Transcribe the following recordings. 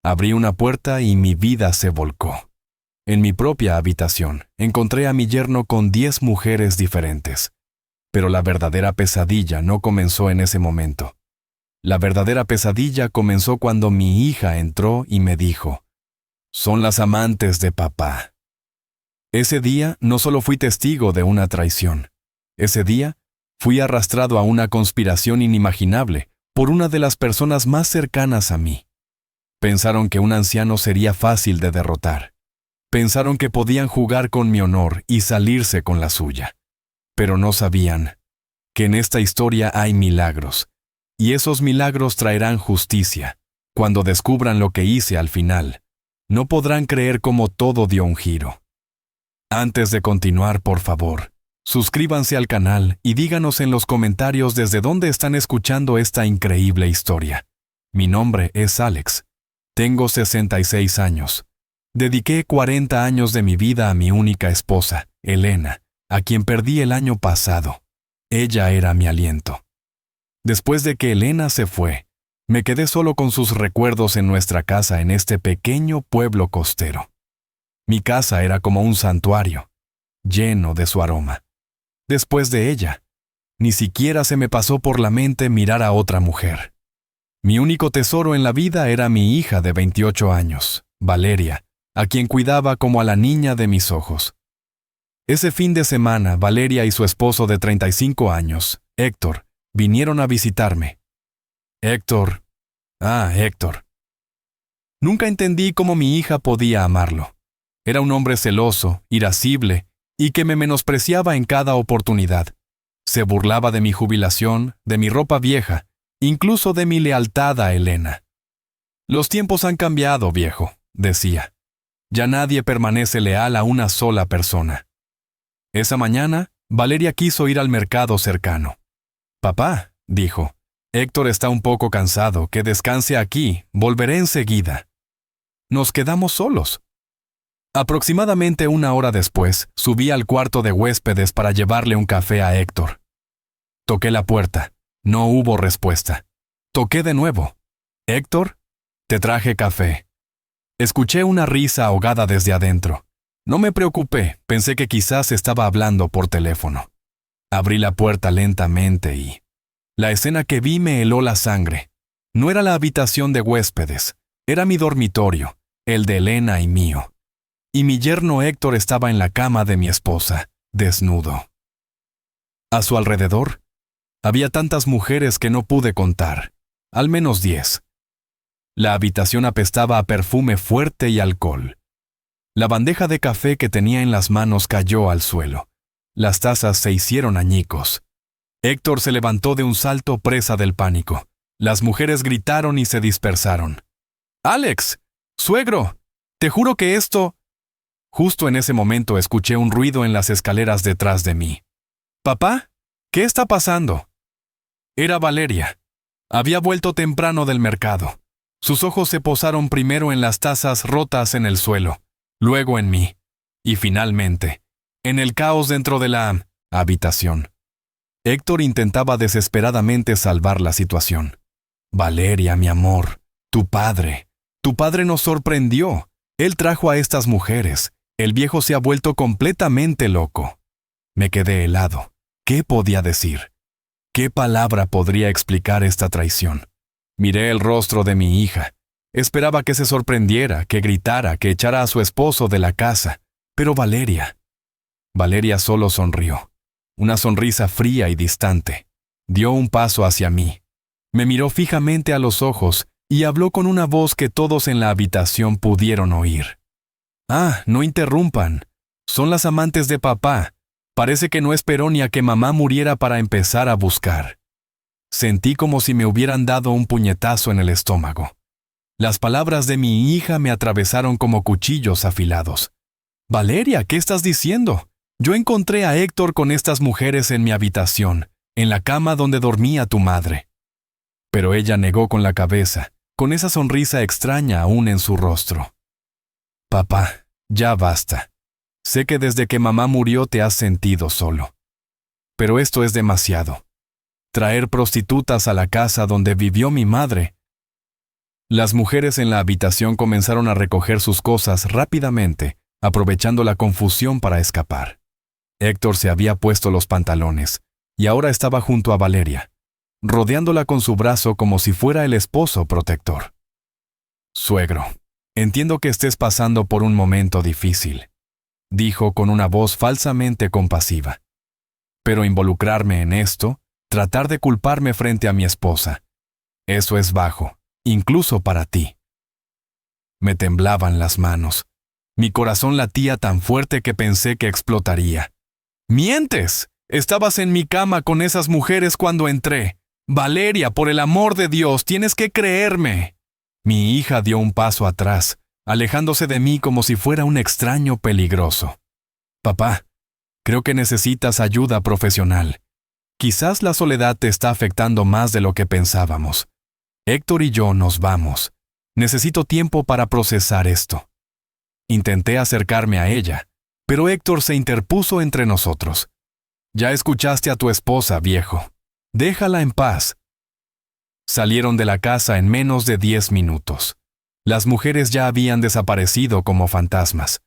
Abrí una puerta y mi vida se volcó. En mi propia habitación, encontré a mi yerno con 10 mujeres diferentes. Pero la verdadera pesadilla no comenzó en ese momento. La verdadera pesadilla comenzó cuando mi hija entró y me dijo: «Son las amantes de papá». Ese día no solo fui testigo de una traición. Ese día fui arrastrado a una conspiración inimaginable por una de las personas más cercanas a mí. Pensaron que un anciano sería fácil de derrotar. Pensaron que podían jugar con mi honor y salirse con la suya. Pero no sabían que en esta historia hay milagros, y esos milagros traerán justicia. Cuando descubran lo que hice al final, no podrán creer cómo todo dio un giro. Antes de continuar, por favor, suscríbanse al canal y díganos en los comentarios desde dónde están escuchando esta increíble historia. Mi nombre es Alex. Tengo 66 años. Dediqué 40 años de mi vida a mi única esposa, Elena, a quien perdí el año pasado. Ella era mi aliento. Después de que Elena se fue, me quedé solo con sus recuerdos en nuestra casa en este pequeño pueblo costero. Mi casa era como un santuario, lleno de su aroma. Después de ella, ni siquiera se me pasó por la mente mirar a otra mujer. Mi único tesoro en la vida era mi hija de 28 años, Valeria, a quien cuidaba como a la niña de mis ojos. Ese fin de semana, Valeria y su esposo de 35 años, Héctor, vinieron a visitarme. Héctor. Nunca entendí cómo mi hija podía amarlo. Era un hombre celoso, irascible, y que me menospreciaba en cada oportunidad. Se burlaba de mi jubilación, de mi ropa vieja, incluso de mi lealtad a Elena. «Los tiempos han cambiado, viejo», decía. «Ya nadie permanece leal a una sola persona». Esa mañana, Valeria quiso ir al mercado cercano. «Papá», dijo, «Héctor está un poco cansado, que descanse aquí, volveré enseguida». Nos quedamos solos. Aproximadamente 1 hora después, subí al cuarto de huéspedes para llevarle un café a Héctor. Toqué la puerta. No hubo respuesta. Toqué de nuevo. «Héctor, te traje café». Escuché una risa ahogada desde adentro. No me preocupé, pensé que quizás estaba hablando por teléfono. Abrí la puerta lentamente y la escena que vi me heló la sangre. No era la habitación de huéspedes, era mi dormitorio, el de Elena y mío. Y mi yerno Héctor estaba en la cama de mi esposa, desnudo. A su alrededor, había tantas mujeres que no pude contar, al menos 10. La habitación apestaba a perfume fuerte y alcohol. La bandeja de café que tenía en las manos cayó al suelo. Las tazas se hicieron añicos. Héctor se levantó de un salto presa del pánico. Las mujeres gritaron y se dispersaron. «¡Alex! ¡Suegro! Te juro que esto...» Justo en ese momento escuché un ruido en las escaleras detrás de mí. «¿Papá? ¿Qué está pasando?» Era Valeria. Había vuelto temprano del mercado. Sus ojos se posaron primero en las tazas rotas en el suelo, luego en mí, y finalmente, en el caos dentro de la habitación. Héctor intentaba desesperadamente salvar la situación. «Valeria, mi amor, tu padre nos sorprendió. Él trajo a estas mujeres. El viejo se ha vuelto completamente loco». Me quedé helado. ¿Qué podía decir? ¿Qué palabra podría explicar esta traición? Miré el rostro de mi hija. Esperaba que se sorprendiera, que gritara, que echara a su esposo de la casa. Pero Valeria solo sonrió. Una sonrisa fría y distante. Dio un paso hacia mí. Me miró fijamente a los ojos y habló con una voz que todos en la habitación pudieron oír. «Ah, no interrumpan. Son las amantes de papá. Parece que no esperó ni a que mamá muriera para empezar a buscar». Sentí como si me hubieran dado un puñetazo en el estómago. Las palabras de mi hija me atravesaron como cuchillos afilados. «Valeria, ¿qué estás diciendo? Yo encontré a Héctor con estas mujeres en mi habitación, en la cama donde dormía tu madre». Pero ella negó con la cabeza, con esa sonrisa extraña aún en su rostro. «Papá, ya basta. Sé que desde que mamá murió te has sentido solo. Pero esto es demasiado. Traer prostitutas a la casa donde vivió mi madre. Las mujeres en la habitación comenzaron a recoger sus cosas rápidamente, aprovechando la confusión para escapar. Héctor se había puesto los pantalones y ahora estaba junto a Valeria, rodeándola con su brazo como si fuera el esposo protector. «Suegro, entiendo que estés pasando por un momento difícil», dijo con una voz falsamente compasiva. «Pero involucrarme en esto, tratar de culparme frente a mi esposa, eso es bajo, incluso para ti». Me temblaban las manos. Mi corazón latía tan fuerte que pensé que explotaría. «¡Mientes! Estabas en mi cama con esas mujeres cuando entré. Valeria, por el amor de Dios, tienes que creerme». Mi hija dio un paso atrás, alejándose de mí como si fuera un extraño peligroso. «Papá, creo que necesitas ayuda profesional. Quizás la soledad te está afectando más de lo que pensábamos. Héctor y yo nos vamos. Necesito tiempo para procesar esto». Intenté acercarme a ella, pero Héctor se interpuso entre nosotros. «Ya escuchaste a tu esposa, viejo. Déjala en paz». Salieron de la casa en menos de 10 minutos. Las mujeres ya habían desaparecido como fantasmas.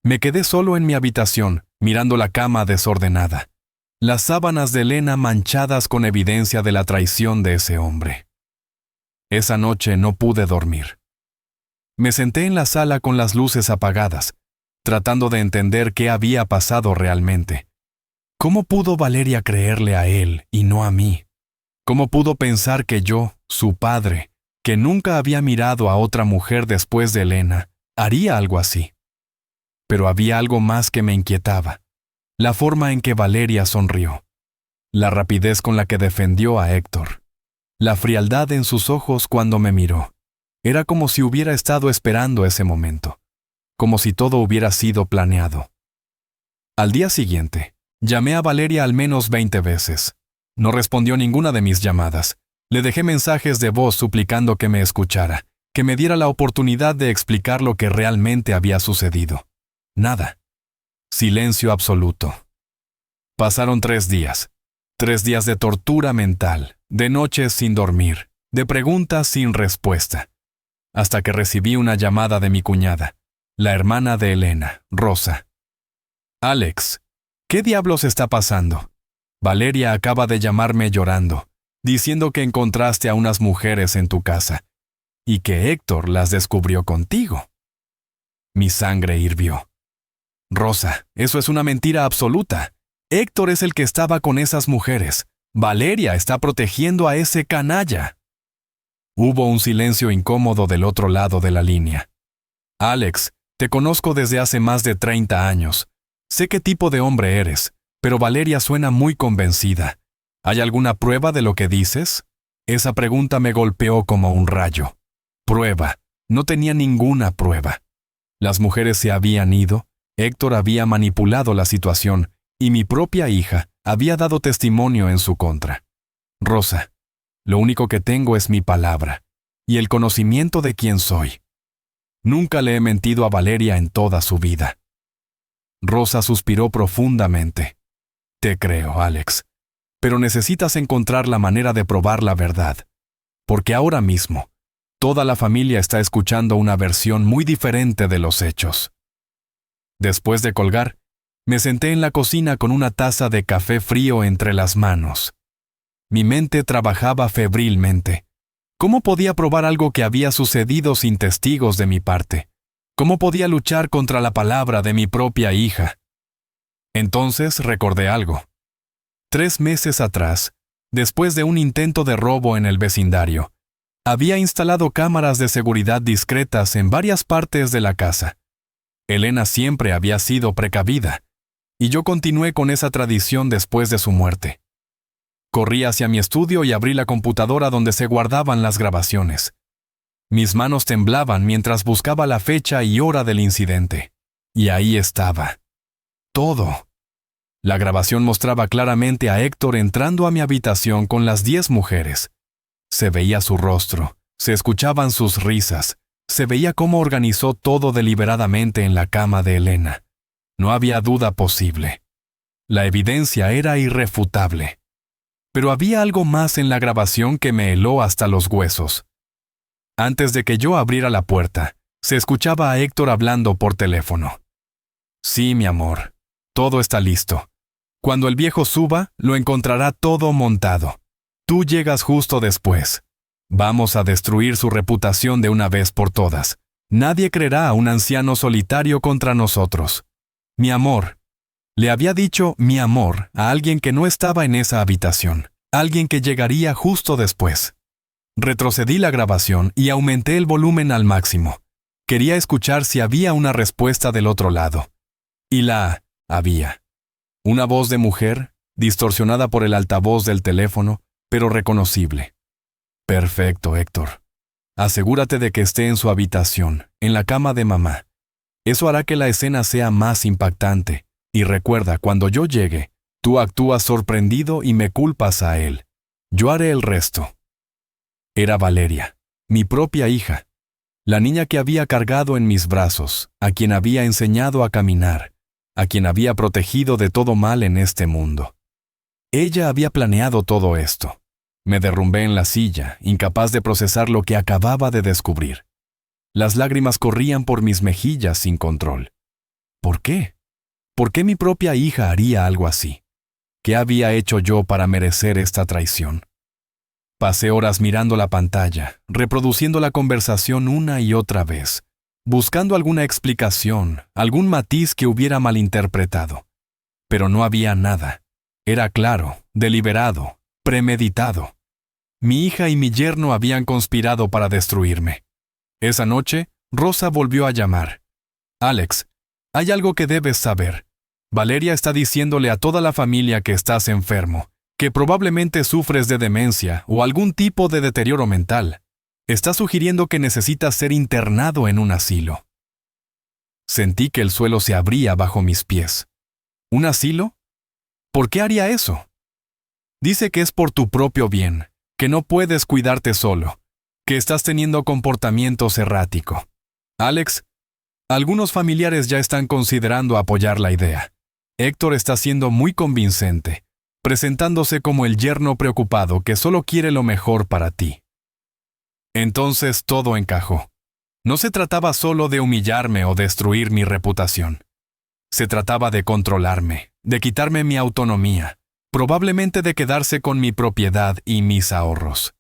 Me quedé solo en mi habitación, mirando la cama desordenada. Las sábanas de Elena manchadas con evidencia de la traición de ese hombre. Esa noche no pude dormir. Me senté en la sala con las luces apagadas, tratando de entender qué había pasado realmente. ¿Cómo pudo Valeria creerle a él y no a mí? ¿Cómo pudo pensar que yo, su padre, que nunca había mirado a otra mujer después de Elena, haría algo así? Pero había algo más que me inquietaba. La forma en que Valeria sonrió. La rapidez con la que defendió a Héctor. La frialdad en sus ojos cuando me miró. Era como si hubiera estado esperando ese momento. Como si todo hubiera sido planeado. Al día siguiente, llamé a Valeria al menos 20 veces. No respondió ninguna de mis llamadas. Le dejé mensajes de voz suplicando que me escuchara, que me diera la oportunidad de explicar lo que realmente había sucedido. Nada. Silencio absoluto. Pasaron 3 días. 3 días de tortura mental, de noches sin dormir, de preguntas sin respuesta. Hasta que recibí una llamada de mi cuñada, la hermana de Elena, Rosa. «Alex, ¿qué diablos está pasando? Valeria acaba de llamarme llorando, diciendo que encontraste a unas mujeres en tu casa, y que Héctor las descubrió contigo». Mi sangre hirvió. «Rosa, eso es una mentira absoluta. Héctor es el que estaba con esas mujeres. Valeria está protegiendo a ese canalla». Hubo un silencio incómodo del otro lado de la línea. «Alex, te conozco desde hace más de 30 años. Sé qué tipo de hombre eres, pero Valeria suena muy convencida. ¿Hay alguna prueba de lo que dices?». Esa pregunta me golpeó como un rayo. Prueba. No tenía ninguna prueba. Las mujeres se habían ido, Héctor había manipulado la situación y mi propia hija había dado testimonio en su contra. «Rosa, lo único que tengo es mi palabra y el conocimiento de quién soy. Nunca le he mentido a Valeria en toda su vida». Rosa suspiró profundamente. «Te creo, Alex, pero necesitas encontrar la manera de probar la verdad, porque ahora mismo toda la familia está escuchando una versión muy diferente de los hechos». Después de colgar, me senté en la cocina con una taza de café frío entre las manos. Mi mente trabajaba febrilmente. ¿Cómo podía probar algo que había sucedido sin testigos de mi parte? ¿Cómo podía luchar contra la palabra de mi propia hija? Entonces recordé algo. 3 meses atrás, después de un intento de robo en el vecindario, había instalado cámaras de seguridad discretas en varias partes de la casa. Elena siempre había sido precavida, y yo continué con esa tradición después de su muerte. Corrí hacia mi estudio y abrí la computadora donde se guardaban las grabaciones. Mis manos temblaban mientras buscaba la fecha y hora del incidente. Y ahí estaba. Todo. La grabación mostraba claramente a Héctor entrando a mi habitación con las 10 mujeres. Se veía su rostro, se escuchaban sus risas, se veía cómo organizó todo deliberadamente en la cama de Elena. No había duda posible. La evidencia era irrefutable. Pero había algo más en la grabación que me heló hasta los huesos. Antes de que yo abriera la puerta, se escuchaba a Héctor hablando por teléfono. Sí, mi amor, todo está listo. Cuando el viejo suba, lo encontrará todo montado. Tú llegas justo después. Vamos a destruir su reputación de una vez por todas. Nadie creerá a un anciano solitario contra nosotros. Mi amor. Le había dicho mi amor a alguien que no estaba en esa habitación, alguien que llegaría justo después. Retrocedí la grabación y aumenté el volumen al máximo. Quería escuchar si había una respuesta del otro lado. Y la había. Una voz de mujer, distorsionada por el altavoz del teléfono, pero reconocible. Perfecto, Héctor. Asegúrate de que esté en su habitación, en la cama de mamá. Eso hará que la escena sea más impactante. Y recuerda, cuando yo llegue, tú actúas sorprendido y me culpas a él. Yo haré el resto. Era Valeria, mi propia hija, la niña que había cargado en mis brazos, a quien había enseñado a caminar, a quien había protegido de todo mal en este mundo. Ella había planeado todo esto. Me derrumbé en la silla, incapaz de procesar lo que acababa de descubrir. Las lágrimas corrían por mis mejillas sin control. ¿Por qué? ¿Por qué mi propia hija haría algo así? ¿Qué había hecho yo para merecer esta traición? Pasé horas mirando la pantalla, reproduciendo la conversación una y otra vez, buscando alguna explicación, algún matiz que hubiera malinterpretado. Pero no había nada. Era claro, deliberado, premeditado. Mi hija y mi yerno habían conspirado para destruirme. Esa noche, Rosa volvió a llamar. Alex, hay algo que debes saber. Valeria está diciéndole a toda la familia que estás enfermo, que probablemente sufres de demencia o algún tipo de deterioro mental. Está sugiriendo que necesitas ser internado en un asilo. Sentí que el suelo se abría bajo mis pies. ¿Un asilo? ¿Por qué haría eso? Dice que es por tu propio bien, que no puedes cuidarte solo, que estás teniendo comportamientos errático. Alex, algunos familiares ya están considerando apoyar la idea. Héctor está siendo muy convincente, presentándose como el yerno preocupado que solo quiere lo mejor para ti. Entonces todo encajó. No se trataba solo de humillarme o destruir mi reputación. Se trataba de controlarme, de quitarme mi autonomía, probablemente de quedarse con mi propiedad y mis ahorros.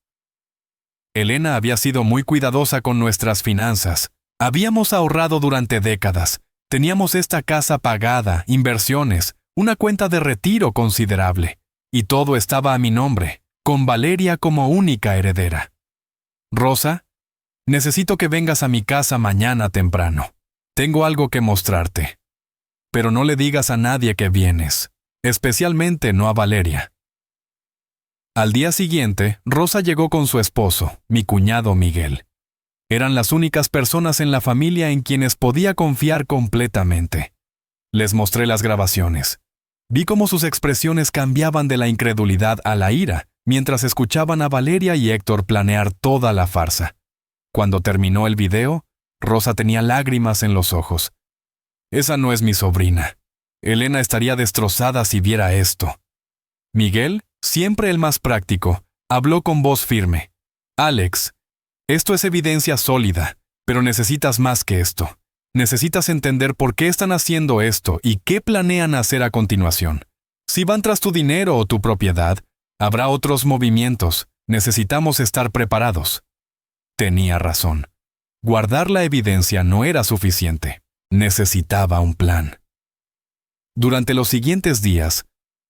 Elena había sido muy cuidadosa con nuestras finanzas. Habíamos ahorrado durante décadas. Teníamos esta casa pagada, inversiones, una cuenta de retiro considerable. Y todo estaba a mi nombre, con Valeria como única heredera. Rosa, necesito que vengas a mi casa mañana temprano. Tengo algo que mostrarte. Pero no le digas a nadie que vienes, especialmente no a Valeria. Al día siguiente, Rosa llegó con su esposo, mi cuñado Miguel. Eran las únicas personas en la familia en quienes podía confiar completamente. Les mostré las grabaciones. Vi cómo sus expresiones cambiaban de la incredulidad a la ira, mientras escuchaban a Valeria y Héctor planear toda la farsa. Cuando terminó el video, Rosa tenía lágrimas en los ojos. Esa no es mi sobrina. Elena estaría destrozada si viera esto. Miguel, siempre el más práctico, habló con voz firme. Alex, esto es evidencia sólida, pero necesitas más que esto. Necesitas entender por qué están haciendo esto y qué planean hacer a continuación. Si van tras tu dinero o tu propiedad, habrá otros movimientos. Necesitamos estar preparados. Tenía razón. Guardar la evidencia no era suficiente. Necesitaba un plan. Durante los siguientes días,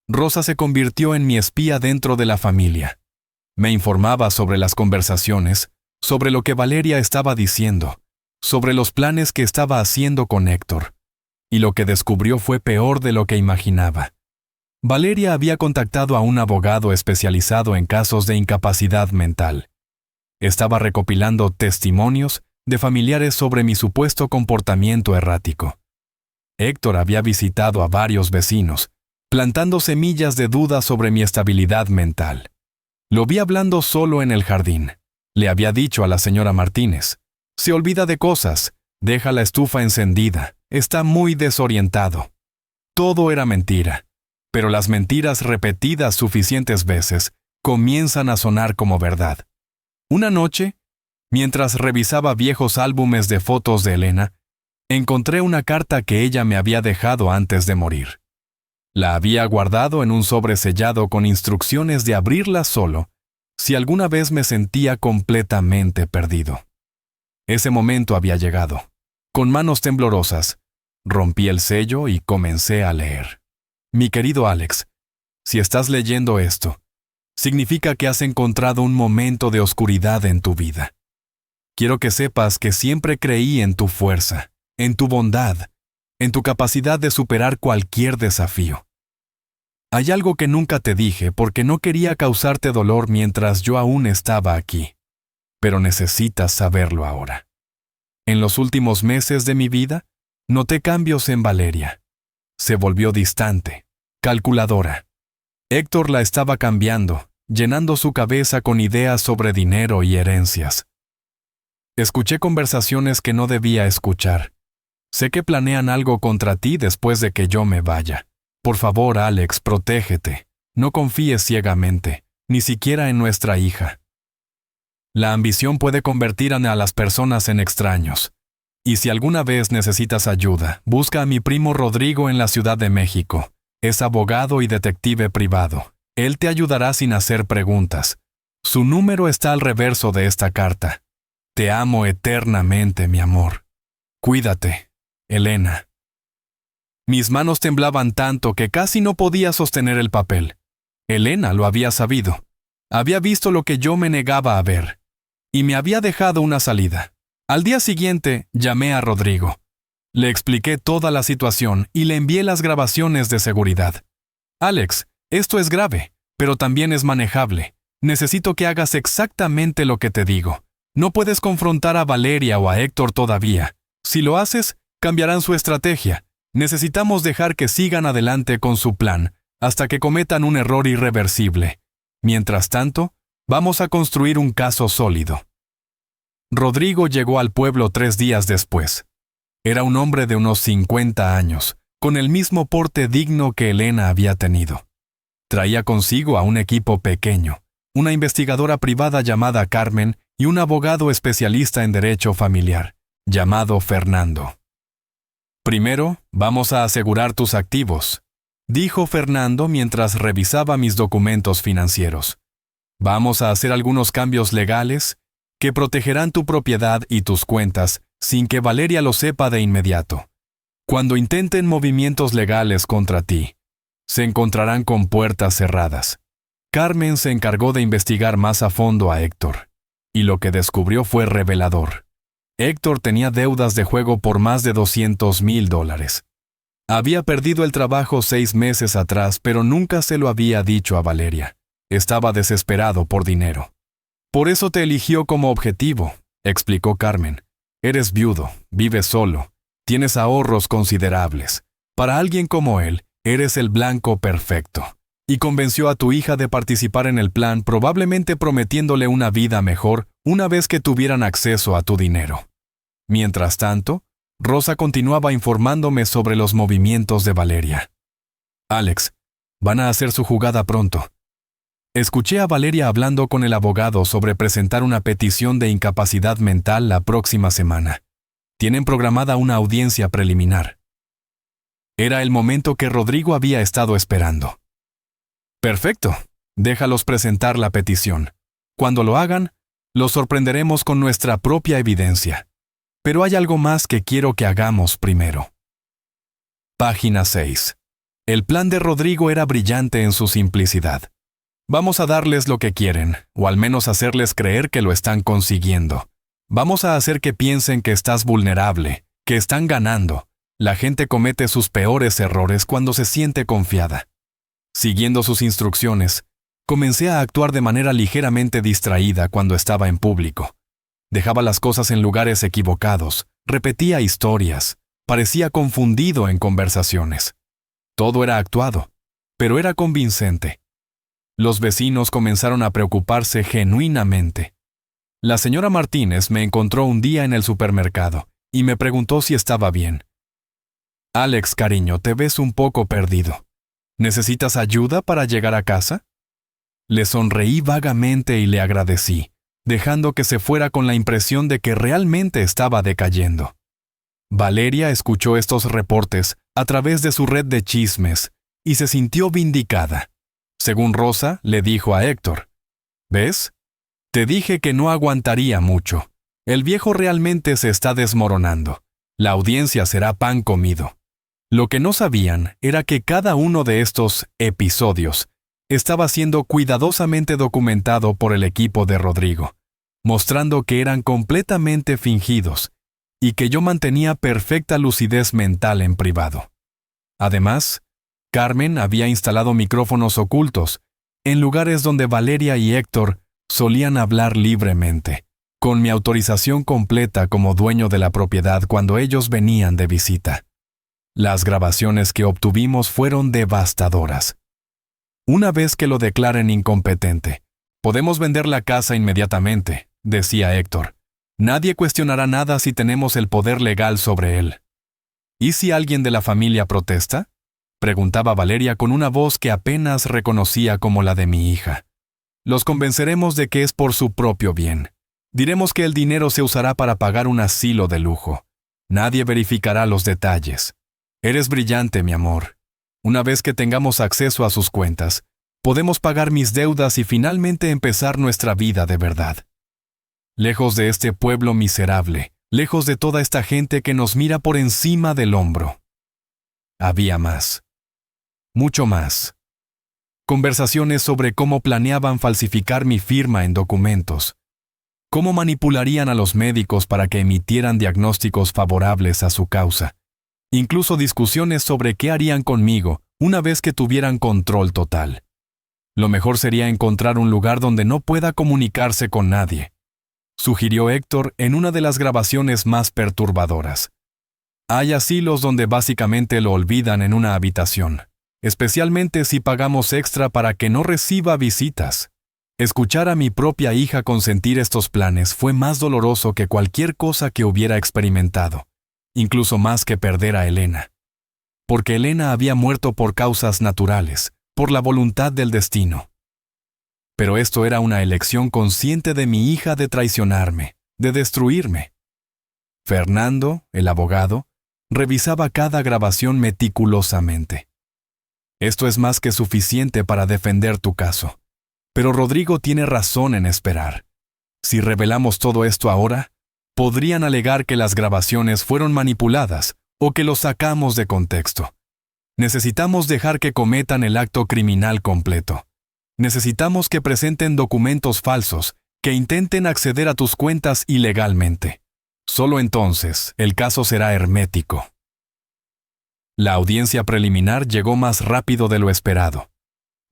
Rosa se convirtió en mi espía dentro de la familia. Me informaba sobre las conversaciones, sobre lo que Valeria estaba diciendo, sobre los planes que estaba haciendo con Héctor. Y lo que descubrió fue peor de lo que imaginaba. Valeria había contactado a un abogado especializado en casos de incapacidad mental. Estaba recopilando testimonios de familiares sobre mi supuesto comportamiento errático. Héctor había visitado a varios vecinos, plantando semillas de duda sobre mi estabilidad mental. Lo vi hablando solo en el jardín. Le había dicho a la señora Martínez, se olvida de cosas, deja la estufa encendida, está muy desorientado. Todo era mentira, pero las mentiras repetidas suficientes veces comienzan a sonar como verdad. Una noche, Mientras revisaba viejos álbumes de fotos de Elena, encontré una carta que ella me había dejado antes de morir. La había guardado en un sobre sellado con instrucciones de abrirla solo si alguna vez me sentía completamente perdido. Ese momento había llegado. Con manos temblorosas, rompí el sello y comencé a leer. Mi querido Alex, si estás leyendo esto, significa que has encontrado un momento de oscuridad en tu vida. Quiero que sepas que siempre creí en tu fuerza, en tu bondad, en tu capacidad de superar cualquier desafío. Hay algo que nunca te dije porque no quería causarte dolor mientras yo aún estaba aquí, pero necesitas saberlo ahora. En los últimos meses de mi vida, noté cambios en Valeria. Se volvió distante, calculadora. Héctor la estaba cambiando, llenando su cabeza con ideas sobre dinero y herencias. Escuché conversaciones que no debía escuchar. Sé que planean algo contra ti después de que yo me vaya. Por favor, Alex, protégete. No confíes ciegamente, ni siquiera en nuestra hija. La ambición puede convertir a las personas en extraños. Y si alguna vez necesitas ayuda, busca a mi primo Rodrigo en la Ciudad de México. Es abogado y detective privado. Él te ayudará sin hacer preguntas. Su número está al reverso de esta carta. Te amo eternamente, mi amor. Cuídate, Elena. Mis manos temblaban tanto que casi no podía sostener el papel. Elena lo había sabido. Había visto lo que yo me negaba a ver. Y me había dejado una salida. Al día siguiente, llamé a Rodrigo. Le expliqué toda la situación y le envié las grabaciones de seguridad. Alex, esto es grave, pero también es manejable. Necesito que hagas exactamente lo que te digo. No puedes confrontar a Valeria o a Héctor todavía. Si lo haces, cambiarán su estrategia. Necesitamos dejar que sigan adelante con su plan, hasta que cometan un error irreversible. Mientras tanto, vamos a construir un caso sólido. Rodrigo llegó al pueblo 3 días después. Era un hombre de unos 50 años, con el mismo porte digno que Elena había tenido. Traía consigo a un equipo pequeño, una investigadora privada llamada Carmen y un abogado especialista en derecho familiar, llamado Fernando. Primero, vamos a asegurar tus activos, dijo Fernando mientras revisaba mis documentos financieros. Vamos a hacer algunos cambios legales que protegerán tu propiedad y tus cuentas sin que Valeria lo sepa de inmediato. Cuando intenten movimientos legales contra ti, se encontrarán con puertas cerradas. Carmen se encargó de investigar más a fondo a Héctor, y lo que descubrió fue revelador. Héctor tenía deudas de juego por más de $200,000. Había perdido el trabajo 6 meses atrás, pero nunca se lo había dicho a Valeria. Estaba desesperado por dinero. Por eso te eligió como objetivo, explicó Carmen. Eres viudo, vives solo, tienes ahorros considerables. Para alguien como él, eres el blanco perfecto. Y convenció a tu hija de participar en el plan, probablemente prometiéndole una vida mejor una vez que tuvieran acceso a tu dinero. Mientras tanto, Rosa continuaba informándome sobre los movimientos de Valeria. Alex, van a hacer su jugada pronto. Escuché a Valeria hablando con el abogado sobre presentar una petición de incapacidad mental la próxima semana. Tienen programada una audiencia preliminar. Era el momento que Rodrigo había estado esperando. Perfecto, déjalos presentar la petición. Cuando lo hagan, los sorprenderemos con nuestra propia evidencia. Pero hay algo más que quiero que hagamos primero. Página 6. El plan de Rodrigo era brillante en su simplicidad. Vamos a darles lo que quieren, o al menos hacerles creer que lo están consiguiendo. Vamos a hacer que piensen que estás vulnerable, que están ganando. La gente comete sus peores errores cuando se siente confiada. Siguiendo sus instrucciones, comencé a actuar de manera ligeramente distraída cuando estaba en público. Dejaba las cosas en lugares equivocados, repetía historias, parecía confundido en conversaciones. Todo era actuado, pero era convincente. Los vecinos comenzaron a preocuparse genuinamente. La señora Martínez me encontró un día en el supermercado y me preguntó si estaba bien. Alex, cariño, te ves un poco perdido. ¿Necesitas ayuda para llegar a casa? Le sonreí vagamente y le agradecí. dejando que se fuera con la impresión de que realmente estaba decayendo. Valeria escuchó estos reportes a través de su red de chismes y se sintió vindicada. Según Rosa, le dijo a Héctor: «¿Ves? Te dije que no aguantaría mucho. El viejo realmente se está desmoronando. La audiencia será pan comido». Lo que no sabían era que cada uno de estos episodios estaba siendo cuidadosamente documentado por el equipo de Rodrigo, mostrando que eran completamente fingidos y que yo mantenía perfecta lucidez mental en privado. Además, Carmen había instalado micrófonos ocultos en lugares donde Valeria y Héctor solían hablar libremente, con mi autorización completa como dueño de la propiedad cuando ellos venían de visita. Las grabaciones que obtuvimos fueron devastadoras. Una vez que lo declaren incompetente, podemos vender la casa inmediatamente, decía Héctor. Nadie cuestionará nada si tenemos el poder legal sobre él. ¿Y si alguien de la familia protesta?, preguntaba Valeria con una voz que apenas reconocía como la de mi hija. Los convenceremos de que es por su propio bien. Diremos que el dinero se usará para pagar un asilo de lujo. Nadie verificará los detalles. Eres brillante, mi amor. Una vez que tengamos acceso a sus cuentas, podemos pagar mis deudas y finalmente empezar nuestra vida de verdad. Lejos de este pueblo miserable, lejos de toda esta gente que nos mira por encima del hombro. Había más. Mucho más. Conversaciones sobre cómo planeaban falsificar mi firma en documentos, cómo manipularían a los médicos para que emitieran diagnósticos favorables a su causa, incluso discusiones sobre qué harían conmigo una vez que tuvieran control total. Lo mejor sería encontrar un lugar donde no pueda comunicarse con nadie, sugirió Héctor en una de las grabaciones más perturbadoras. Hay asilos donde básicamente lo olvidan en una habitación, especialmente si pagamos extra para que no reciba visitas. Escuchar a mi propia hija consentir estos planes fue más doloroso que cualquier cosa que hubiera experimentado, incluso más que perder a Elena. Porque Elena había muerto por causas naturales, por la voluntad del destino. Pero esto era una elección consciente de mi hija de traicionarme, de destruirme. Fernando, el abogado, revisaba cada grabación meticulosamente. Esto es más que suficiente para defender tu caso. Pero Rodrigo tiene razón en esperar. Si revelamos todo esto ahora, podrían alegar que las grabaciones fueron manipuladas o que los sacamos de contexto. Necesitamos dejar que cometan el acto criminal completo. Necesitamos que presenten documentos falsos, que intenten acceder a tus cuentas ilegalmente. Solo entonces el caso será hermético. La audiencia preliminar llegó más rápido de lo esperado.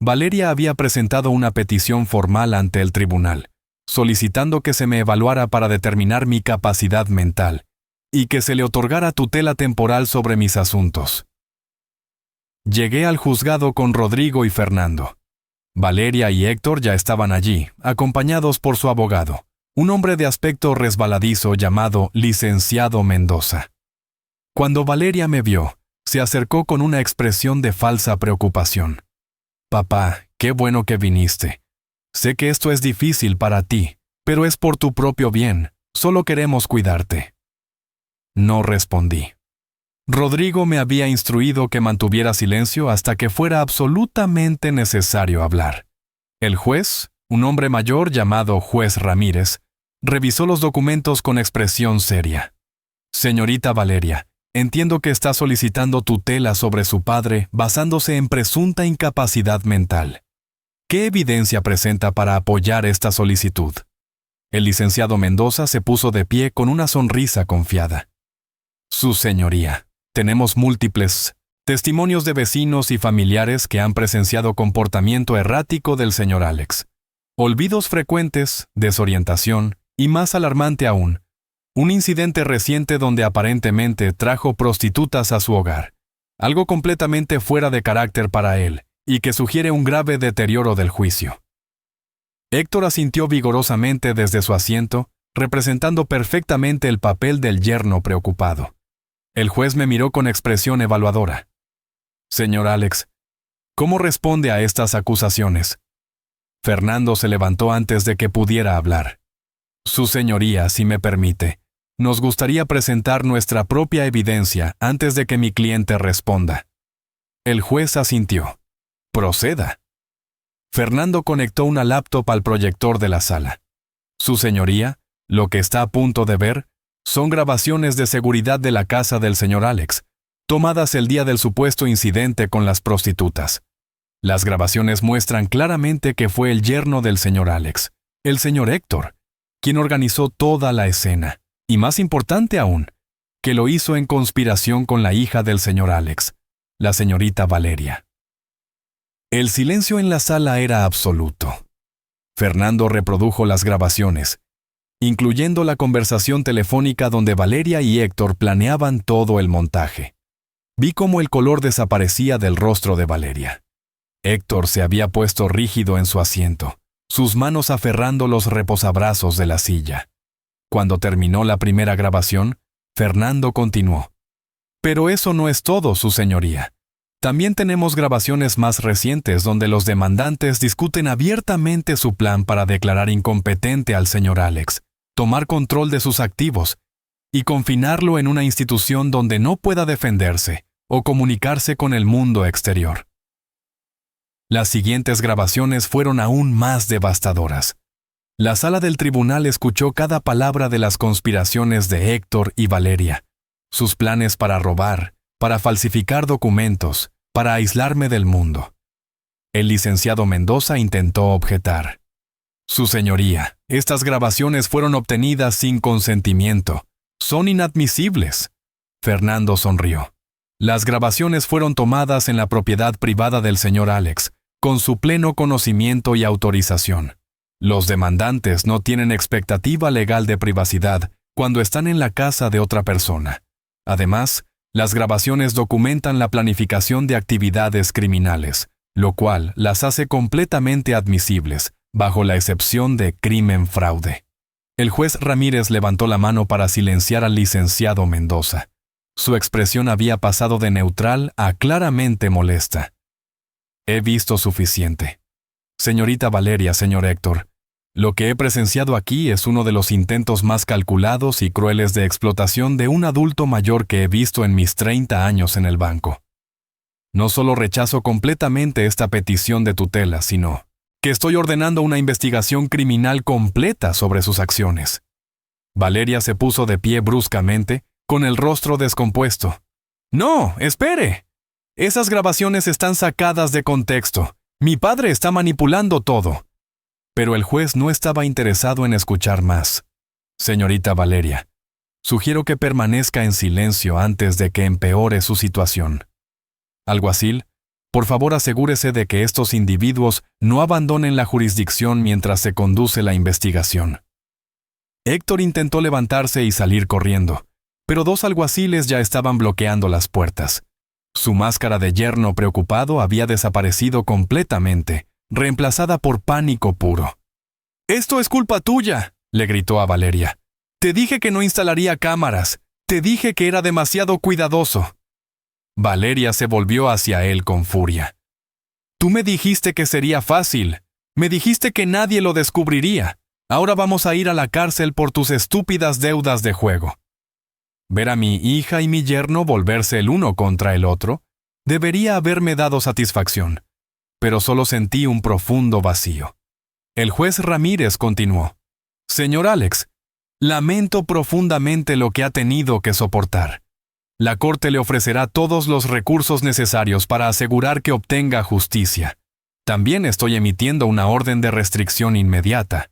Valeria había presentado una petición formal ante el tribunal, solicitando que se me evaluara para determinar mi capacidad mental y que se le otorgara tutela temporal sobre mis asuntos. Llegué al juzgado con Rodrigo y Fernando. Valeria y Héctor ya estaban allí, acompañados por su abogado, un hombre de aspecto resbaladizo llamado Licenciado Mendoza. Cuando Valeria me vio, se acercó con una expresión de falsa preocupación. «Papá, qué bueno que viniste. Sé que esto es difícil para ti, pero es por tu propio bien. Solo queremos cuidarte». No respondí. Rodrigo me había instruido que mantuviera silencio hasta que fuera absolutamente necesario hablar. El juez, un hombre mayor llamado Juez Ramírez, revisó los documentos con expresión seria. «Señorita Valeria, entiendo que está solicitando tutela sobre su padre basándose en presunta incapacidad mental. ¿Qué evidencia presenta para apoyar esta solicitud?». El licenciado Mendoza se puso de pie con una sonrisa confiada. «Su señoría, tenemos múltiples testimonios de vecinos y familiares que han presenciado comportamiento errático del señor Alex. Olvidos frecuentes, desorientación y, más alarmante aún, un incidente reciente donde aparentemente trajo prostitutas a su hogar, algo completamente fuera de carácter para él y que sugiere un grave deterioro del juicio». Héctor asintió vigorosamente desde su asiento, representando perfectamente el papel del yerno preocupado. El juez me miró con expresión evaluadora. «Señor Alex, ¿cómo responde a estas acusaciones?». Fernando se levantó antes de que pudiera hablar. Su señoría, si me permite, nos gustaría presentar nuestra propia evidencia antes de que mi cliente responda. El juez asintió. Proceda. Fernando conectó una laptop al proyector de la sala. Su señoría, lo que está a punto de ver, son grabaciones de seguridad de la casa del señor Alex, tomadas el día del supuesto incidente con las prostitutas. Las grabaciones muestran claramente que fue el yerno del señor Alex, el señor Héctor, quien organizó toda la escena, y más importante aún, que lo hizo en conspiración con la hija del señor Alex, la señorita Valeria. El silencio en la sala era absoluto. Fernando reprodujo las grabaciones, incluyendo la conversación telefónica donde Valeria y Héctor planeaban todo el montaje. Vi cómo el color desaparecía del rostro de Valeria. Héctor se había puesto rígido en su asiento, sus manos aferrando los reposabrazos de la silla. Cuando terminó la primera grabación, Fernando continuó. Pero eso no es todo, su señoría. También tenemos grabaciones más recientes donde los demandantes discuten abiertamente su plan para declarar incompetente al señor Alex, tomar control de sus activos y confinarlo en una institución donde no pueda defenderse o comunicarse con el mundo exterior. Las siguientes grabaciones fueron aún más devastadoras. La sala del tribunal escuchó cada palabra de las conspiraciones de Héctor y Valeria, sus planes para robar, para falsificar documentos, para aislarme del mundo. El licenciado Mendoza intentó objetar. Su señoría, estas grabaciones fueron obtenidas sin consentimiento. Son inadmisibles. Fernando sonrió. Las grabaciones fueron tomadas en la propiedad privada del señor Alex, con su pleno conocimiento y autorización. Los demandantes no tienen expectativa legal de privacidad cuando están en la casa de otra persona. Además, las grabaciones documentan la planificación de actividades criminales, lo cual las hace completamente admisibles, bajo la excepción de crimen-fraude. El juez Ramírez levantó la mano para silenciar al licenciado Mendoza. Su expresión había pasado de neutral a claramente molesta. He visto suficiente. Señorita Valeria, señor Héctor, lo que he presenciado aquí es uno de los intentos más calculados y crueles de explotación de un adulto mayor que he visto en mis 30 años en el banco. No solo rechazo completamente esta petición de tutela, sino que estoy ordenando una investigación criminal completa sobre sus acciones. Valeria se puso de pie bruscamente, con el rostro descompuesto. ¡No, espere! Esas grabaciones están sacadas de contexto. Mi padre está manipulando todo. Pero el juez no estaba interesado en escuchar más. Señorita Valeria, sugiero que permanezca en silencio antes de que empeore su situación. Alguacil, por favor asegúrese de que estos individuos no abandonen la jurisdicción mientras se conduce la investigación. Héctor intentó levantarse y salir corriendo, pero dos alguaciles ya estaban bloqueando las puertas. Su máscara de yerno preocupado había desaparecido completamente, reemplazada por pánico puro. «¡Esto es culpa tuya!», le gritó a Valeria. «Te dije que no instalaría cámaras. Te dije que era demasiado cuidadoso». Valeria se volvió hacia él con furia. «Tú me dijiste que sería fácil. Me dijiste que nadie lo descubriría. Ahora vamos a ir a la cárcel por tus estúpidas deudas de juego». Ver a mi hija y mi yerno volverse el uno contra el otro debería haberme dado satisfacción, pero solo sentí un profundo vacío. El juez Ramírez continuó. «Señor Alex, lamento profundamente lo que ha tenido que soportar. La Corte le ofrecerá todos los recursos necesarios para asegurar que obtenga justicia. También estoy emitiendo una orden de restricción inmediata.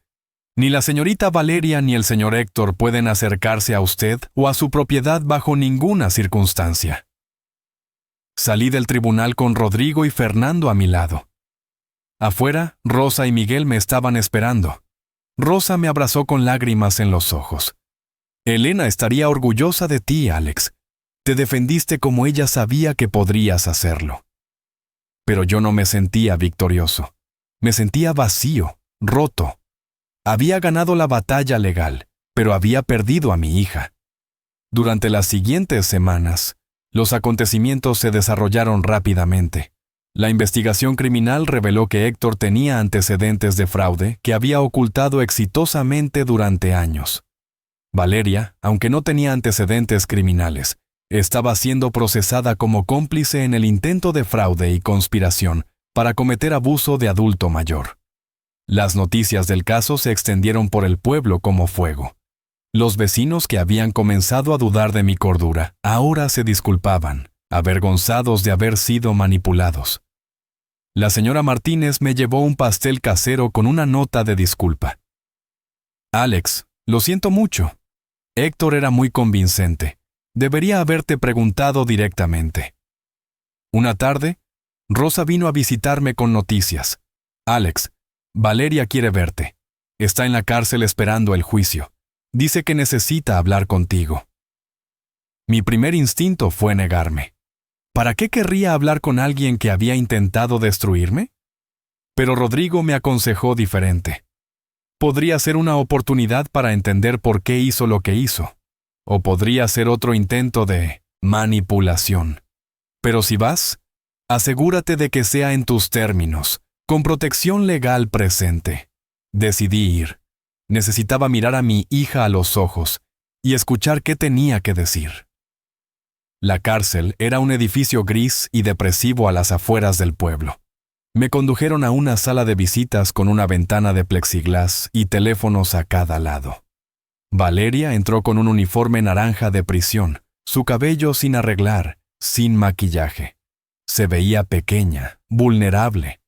Ni la señorita Valeria ni el señor Héctor pueden acercarse a usted o a su propiedad bajo ninguna circunstancia». Salí del tribunal con Rodrigo y Fernando a mi lado. Afuera, Rosa y Miguel me estaban esperando. Rosa me abrazó con lágrimas en los ojos. «Elena estaría orgullosa de ti, Alex. Te defendiste como ella sabía que podrías hacerlo». Pero yo no me sentía victorioso. Me sentía vacío, roto. Había ganado la batalla legal, pero había perdido a mi hija. Durante las siguientes semanas, los acontecimientos se desarrollaron rápidamente. La investigación criminal reveló que Héctor tenía antecedentes de fraude que había ocultado exitosamente durante años. Valeria, aunque no tenía antecedentes criminales, estaba siendo procesada como cómplice en el intento de fraude y conspiración para cometer abuso de adulto mayor. Las noticias del caso se extendieron por el pueblo como fuego. Los vecinos que habían comenzado a dudar de mi cordura ahora se disculpaban, avergonzados de haber sido manipulados. La señora Martínez me llevó un pastel casero con una nota de disculpa. Alex, lo siento mucho. Héctor era muy convincente. Debería haberte preguntado directamente. Una tarde, Rosa vino a visitarme con noticias. Alex, Valeria quiere verte. Está en la cárcel esperando el juicio. Dice que necesita hablar contigo. Mi primer instinto fue negarme. ¿Para qué querría hablar con alguien que había intentado destruirme? Pero Rodrigo me aconsejó diferente. Podría ser una oportunidad para entender por qué hizo lo que hizo. O podría ser otro intento de manipulación. Pero si vas, asegúrate de que sea en tus términos, con protección legal presente. Decidí ir. Necesitaba mirar a mi hija a los ojos y escuchar qué tenía que decir. La cárcel era un edificio gris y depresivo a las afueras del pueblo. Me condujeron a una sala de visitas con una ventana de plexiglas y teléfonos a cada lado. Valeria entró con un uniforme naranja de prisión, su cabello sin arreglar, sin maquillaje. Se veía pequeña, vulnerable,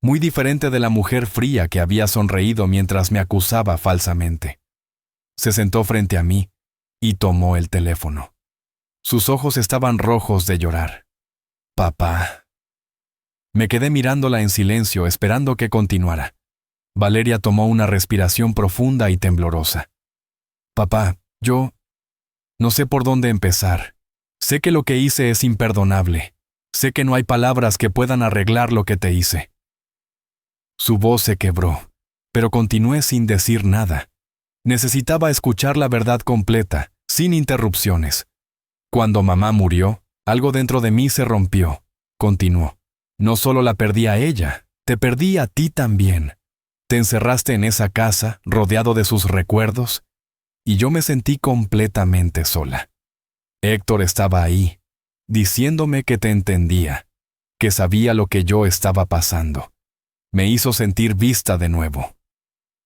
muy diferente de la mujer fría que había sonreído mientras me acusaba falsamente. Se sentó frente a mí y tomó el teléfono. Sus ojos estaban rojos de llorar. Papá. Me quedé mirándola en silencio, esperando que continuara. Valeria tomó una respiración profunda y temblorosa. Papá, yo no sé por dónde empezar. Sé que lo que hice es imperdonable. Sé que no hay palabras que puedan arreglar lo que te hice. Su voz se quebró, pero continué sin decir nada. Necesitaba escuchar la verdad completa, sin interrupciones. Cuando mamá murió, algo dentro de mí se rompió. Continuó. No solo la perdí a ella, te perdí a ti también. Te encerraste en esa casa, rodeado de sus recuerdos, y yo me sentí completamente sola. Héctor estaba ahí, diciéndome que te entendía, que sabía lo que yo estaba pasando. Me hizo sentir vista de nuevo.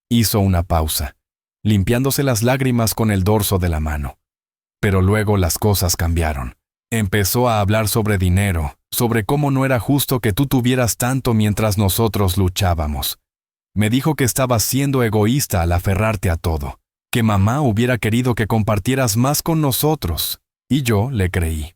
Hizo una pausa, limpiándose las lágrimas con el dorso de la mano. Pero luego las cosas cambiaron. Empezó a hablar sobre dinero, sobre cómo no era justo que tú tuvieras tanto mientras nosotros luchábamos. Me dijo que estabas siendo egoísta al aferrarte a todo, que mamá hubiera querido que compartieras más con nosotros, y yo le creí.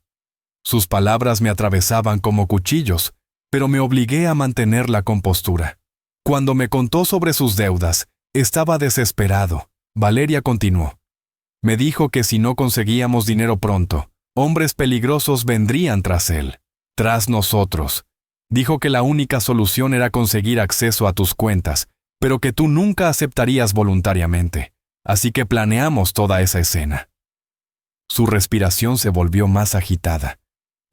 Sus palabras me atravesaban como cuchillos, pero me obligué a mantener la compostura. Cuando me contó sobre sus deudas, estaba desesperado. Valeria continuó. Me dijo que si no conseguíamos dinero pronto, hombres peligrosos vendrían tras él, tras nosotros. Dijo que la única solución era conseguir acceso a tus cuentas, pero que tú nunca aceptarías voluntariamente. Así que planeamos toda esa escena. Su respiración se volvió más agitada.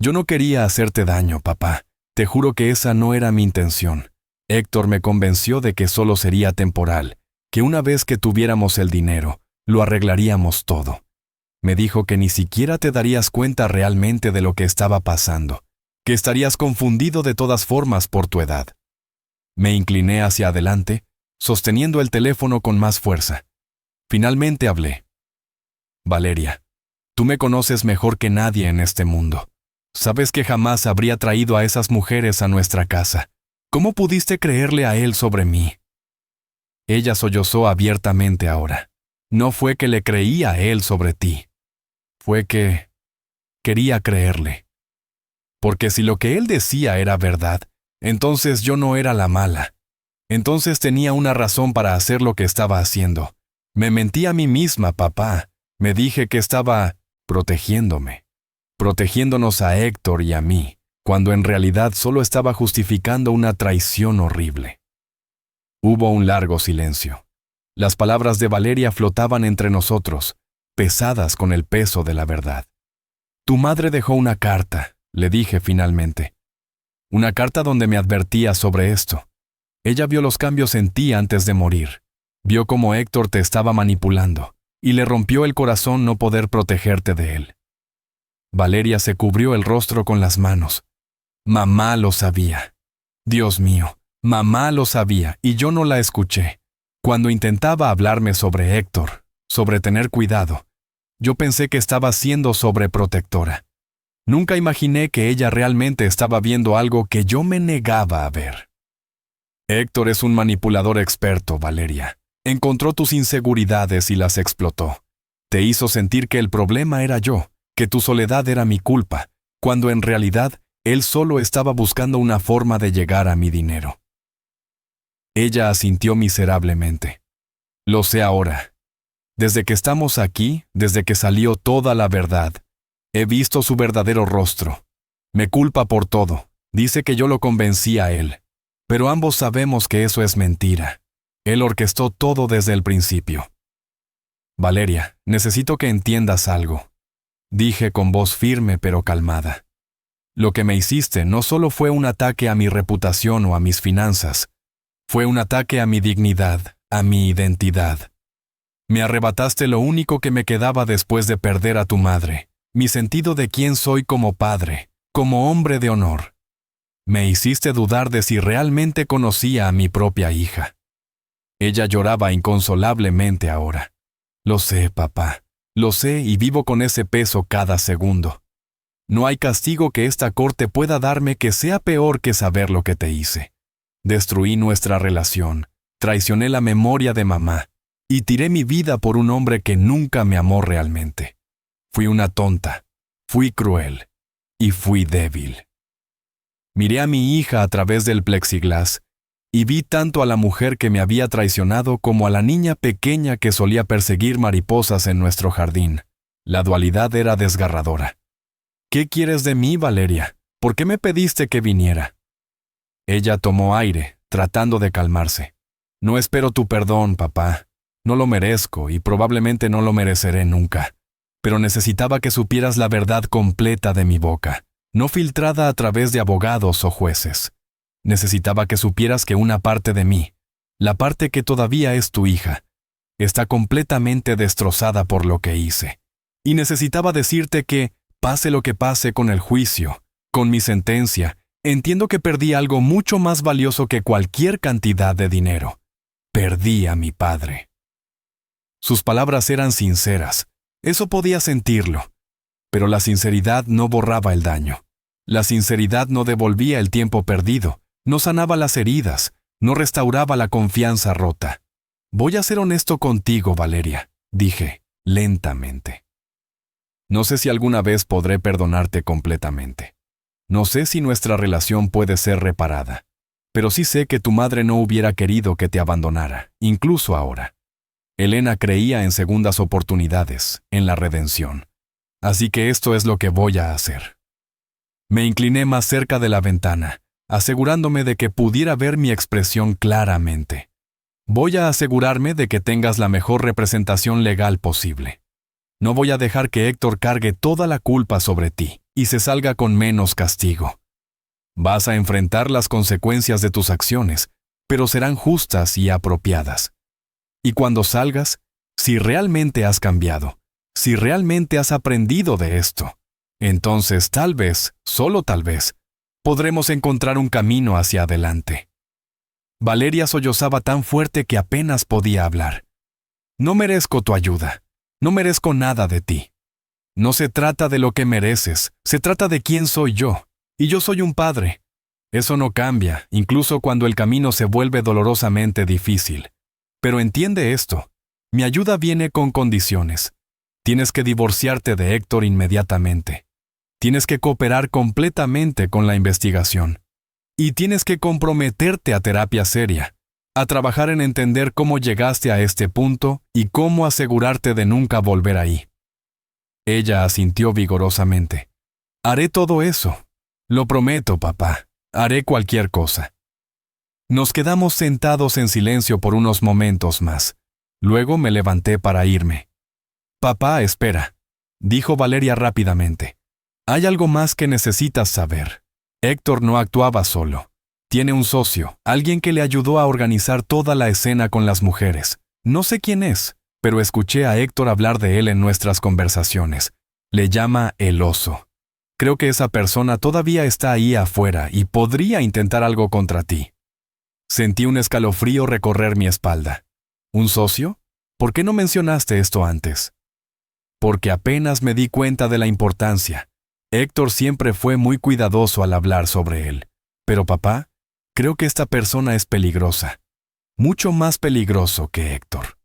Yo no quería hacerte daño, papá. Te juro que esa no era mi intención. Héctor me convenció de que solo sería temporal, que una vez que tuviéramos el dinero, lo arreglaríamos todo. Me dijo que ni siquiera te darías cuenta realmente de lo que estaba pasando, que estarías confundido de todas formas por tu edad. Me incliné hacia adelante, sosteniendo el teléfono con más fuerza. Finalmente hablé. Valeria, tú me conoces mejor que nadie en este mundo. Sabes que jamás habría traído a esas mujeres a nuestra casa. ¿Cómo pudiste creerle a él sobre mí? Ella sollozó abiertamente ahora. No fue que le creía a él sobre ti. Fue que quería creerle. Porque si lo que él decía era verdad, entonces yo no era la mala. Entonces tenía una razón para hacer lo que estaba haciendo. Me mentí a mí misma, papá. Me dije que estaba protegiéndome. Protegiéndonos a Héctor y a mí, cuando en realidad solo estaba justificando una traición horrible. Hubo un largo silencio. Las palabras de Valeria flotaban entre nosotros, pesadas con el peso de la verdad. Tu madre dejó una carta, le dije finalmente. Una carta donde me advertía sobre esto. Ella vio los cambios en ti antes de morir. Vio cómo Héctor te estaba manipulando, y le rompió el corazón no poder protegerte de él. Valeria se cubrió el rostro con las manos. Mamá lo sabía. Dios mío, mamá lo sabía, y yo no la escuché. Cuando intentaba hablarme sobre Héctor, sobre tener cuidado, yo pensé que estaba siendo sobreprotectora. Nunca imaginé que ella realmente estaba viendo algo que yo me negaba a ver. Héctor es un manipulador experto, Valeria. Encontró tus inseguridades y las explotó. Te hizo sentir que el problema era yo, que tu soledad era mi culpa, cuando en realidad él solo estaba buscando una forma de llegar a mi dinero. Ella asintió miserablemente. Lo sé ahora. Desde que estamos aquí, desde que salió toda la verdad, he visto su verdadero rostro. Me culpa por todo. Dice que yo lo convencí a él. Pero ambos sabemos que eso es mentira. Él orquestó todo desde el principio. Valeria, necesito que entiendas algo. Dije con voz firme pero calmada. Lo que me hiciste no solo fue un ataque a mi reputación o a mis finanzas, fue un ataque a mi dignidad, a mi identidad. Me arrebataste lo único que me quedaba después de perder a tu madre, mi sentido de quién soy como padre, como hombre de honor. Me hiciste dudar de si realmente conocía a mi propia hija. Ella lloraba inconsolablemente ahora. Lo sé, papá. Lo sé y vivo con ese peso cada segundo. No hay castigo que esta corte pueda darme que sea peor que saber lo que te hice. Destruí nuestra relación, traicioné la memoria de mamá y tiré mi vida por un hombre que nunca me amó realmente. Fui una tonta, fui cruel y fui débil. Miré a mi hija a través del plexiglas y vi tanto a la mujer que me había traicionado como a la niña pequeña que solía perseguir mariposas en nuestro jardín. La dualidad era desgarradora. ¿Qué quieres de mí, Valeria? ¿Por qué me pediste que viniera? Ella tomó aire, tratando de calmarse. No espero tu perdón, papá. No lo merezco y probablemente no lo mereceré nunca. Pero necesitaba que supieras la verdad completa de mi boca, no filtrada a través de abogados o jueces. Necesitaba que supieras que una parte de mí, la parte que todavía es tu hija, está completamente destrozada por lo que hice. Y necesitaba decirte que, pase lo que pase con el juicio, con mi sentencia, entiendo que perdí algo mucho más valioso que cualquier cantidad de dinero. Perdí a mi padre. Sus palabras eran sinceras. Eso podía sentirlo. Pero la sinceridad no borraba el daño. La sinceridad no devolvía el tiempo perdido, no sanaba las heridas, no restauraba la confianza rota. Voy a ser honesto contigo, Valeria, dije, lentamente. No sé si alguna vez podré perdonarte completamente. No sé si nuestra relación puede ser reparada, pero sí sé que tu madre no hubiera querido que te abandonara, incluso ahora. Elena creía en segundas oportunidades, en la redención. Así que esto es lo que voy a hacer. Me incliné más cerca de la ventana, asegurándome de que pudiera ver mi expresión claramente. Voy a asegurarme de que tengas la mejor representación legal posible. No voy a dejar que Héctor cargue toda la culpa sobre ti y se salga con menos castigo. Vas a enfrentar las consecuencias de tus acciones, pero serán justas y apropiadas. Y cuando salgas, si realmente has cambiado, si realmente has aprendido de esto, entonces tal vez, solo tal vez, podremos encontrar un camino hacia adelante. Valeria sollozaba tan fuerte que apenas podía hablar. No merezco tu ayuda, no merezco nada de ti. No se trata de lo que mereces, se trata de quién soy yo, y yo soy un padre. Eso no cambia, incluso cuando el camino se vuelve dolorosamente difícil. Pero entiende esto, mi ayuda viene con condiciones. Tienes que divorciarte de Héctor inmediatamente. Tienes que cooperar completamente con la investigación. Y tienes que comprometerte a terapia seria, a trabajar en entender cómo llegaste a este punto y cómo asegurarte de nunca volver ahí. Ella asintió vigorosamente. Haré todo eso. Lo prometo, papá. Haré cualquier cosa. Nos quedamos sentados en silencio por unos momentos más. Luego me levanté para irme. Papá, espera, dijo Valeria rápidamente. Hay algo más que necesitas saber. Héctor no actuaba solo. Tiene un socio, alguien que le ayudó a organizar toda la escena con las mujeres. No sé quién es, pero escuché a Héctor hablar de él en nuestras conversaciones. Le llama el oso. Creo que esa persona todavía está ahí afuera y podría intentar algo contra ti. Sentí un escalofrío recorrer mi espalda. ¿Un socio? ¿Por qué no mencionaste esto antes? Porque apenas me di cuenta de la importancia. Héctor siempre fue muy cuidadoso al hablar sobre él. Pero papá, creo que esta persona es peligrosa. Mucho más peligroso que Héctor.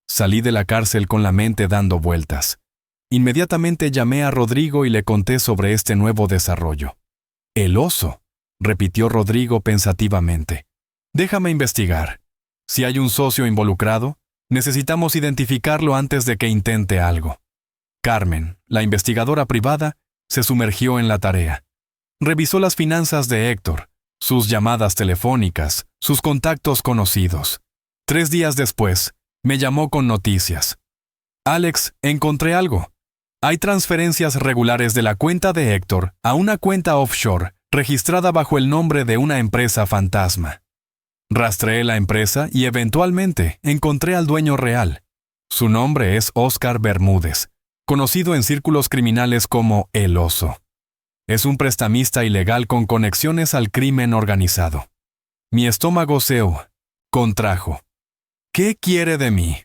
Salí de la cárcel con la mente dando vueltas. Inmediatamente llamé a Rodrigo y le conté sobre este nuevo desarrollo. El oso, repitió Rodrigo pensativamente. Déjame investigar. Si hay un socio involucrado, necesitamos identificarlo antes de que intente algo. Carmen, la investigadora privada, se sumergió en la tarea. Revisó las finanzas de Héctor, sus llamadas telefónicas, sus contactos conocidos. 3 días después, me llamó con noticias. Alex, encontré algo. Hay transferencias regulares de la cuenta de Héctor a una cuenta offshore registrada bajo el nombre de una empresa fantasma. Rastreé la empresa y eventualmente encontré al dueño real. Su nombre es Óscar Bermúdez, conocido en círculos criminales como El Oso. Es un prestamista ilegal con conexiones al crimen organizado. Mi estómago se contrajo. ¿Qué quiere de mí?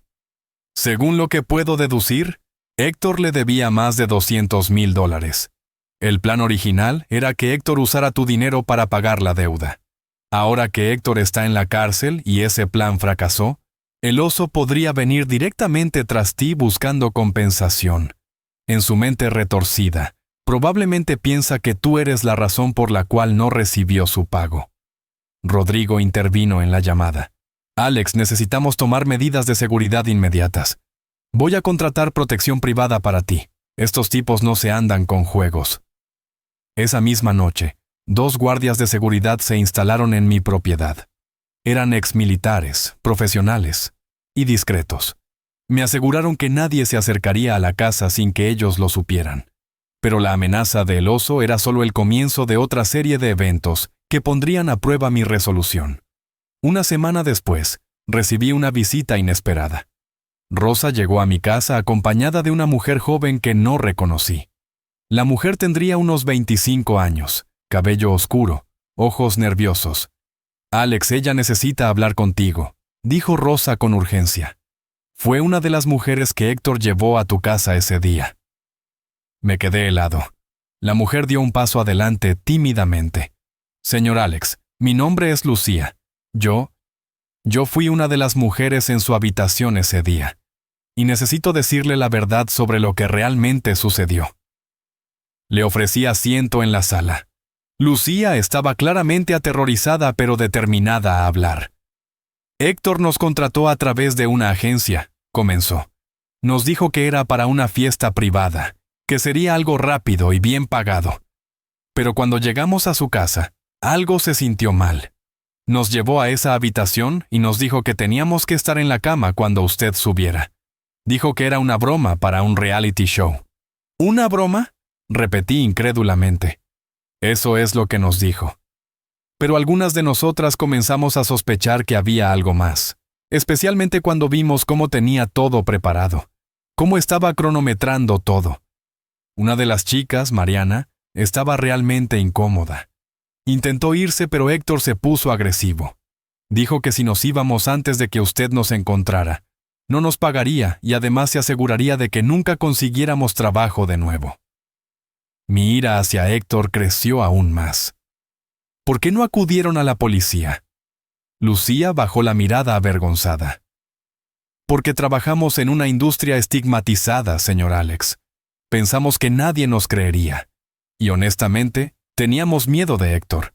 Según lo que puedo deducir, Héctor le debía más de $200,000. El plan original era que Héctor usara tu dinero para pagar la deuda. Ahora que Héctor está en la cárcel y ese plan fracasó, el oso podría venir directamente tras ti buscando compensación. En su mente retorcida, probablemente piensa que tú eres la razón por la cual no recibió su pago. Rodrigo intervino en la llamada. Alex, necesitamos tomar medidas de seguridad inmediatas. Voy a contratar protección privada para ti. Estos tipos no se andan con juegos. Esa misma noche, 2 guardias de seguridad se instalaron en mi propiedad. Eran exmilitares, profesionales y discretos. Me aseguraron que nadie se acercaría a la casa sin que ellos lo supieran. Pero la amenaza del oso era solo el comienzo de otra serie de eventos que pondrían a prueba mi resolución. Una semana después, recibí una visita inesperada. Rosa llegó a mi casa acompañada de una mujer joven que no reconocí. La mujer tendría unos 25 años, cabello oscuro, ojos nerviosos. Alex, ella necesita hablar contigo, dijo Rosa con urgencia. Fue una de las mujeres que Héctor llevó a tu casa ese día. Me quedé helado. La mujer dio un paso adelante tímidamente. Señor Alex, mi nombre es Lucía. Yo fui una de las mujeres en su habitación ese día. Y necesito decirle la verdad sobre lo que realmente sucedió. Le ofrecí asiento en la sala. Lucía estaba claramente aterrorizada pero determinada a hablar. Héctor nos contrató a través de una agencia, comenzó. Nos dijo que era para una fiesta privada, que sería algo rápido y bien pagado. Pero cuando llegamos a su casa, algo se sintió mal. Nos llevó a esa habitación y nos dijo que teníamos que estar en la cama cuando usted subiera. Dijo que era una broma para un reality show. ¿Una broma?, repetí incrédulamente. Eso es lo que nos dijo. Pero algunas de nosotras comenzamos a sospechar que había algo más, especialmente cuando vimos cómo tenía todo preparado, cómo estaba cronometrando todo. Una de las chicas, Mariana, estaba realmente incómoda. Intentó irse, pero Héctor se puso agresivo. Dijo que si nos íbamos antes de que usted nos encontrara, no nos pagaría y además se aseguraría de que nunca consiguiéramos trabajo de nuevo. Mi ira hacia Héctor creció aún más. ¿Por qué no acudieron a la policía? Lucía bajó la mirada avergonzada. Porque trabajamos en una industria estigmatizada, señor Alex. Pensamos que nadie nos creería. Y honestamente, teníamos miedo de Héctor.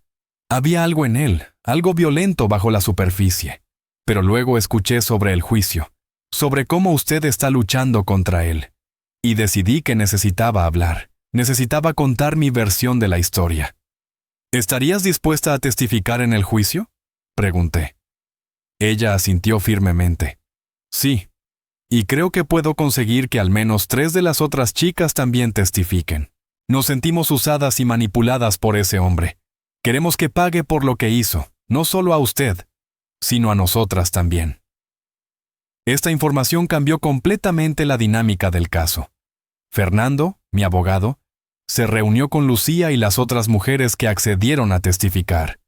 Había algo en él, algo violento bajo la superficie. Pero luego escuché sobre el juicio, sobre cómo usted está luchando contra él. Y decidí que necesitaba hablar. Necesitaba contar mi versión de la historia. ¿Estarías dispuesta a testificar en el juicio?, pregunté. Ella asintió firmemente. Sí, y creo que puedo conseguir que al menos 3 de las otras chicas también testifiquen. Nos sentimos usadas y manipuladas por ese hombre. Queremos que pague por lo que hizo, no solo a usted, sino a nosotras también. Esta información cambió completamente la dinámica del caso. Fernando, mi abogado, se reunió con Lucía y las otras mujeres que accedieron a testificar.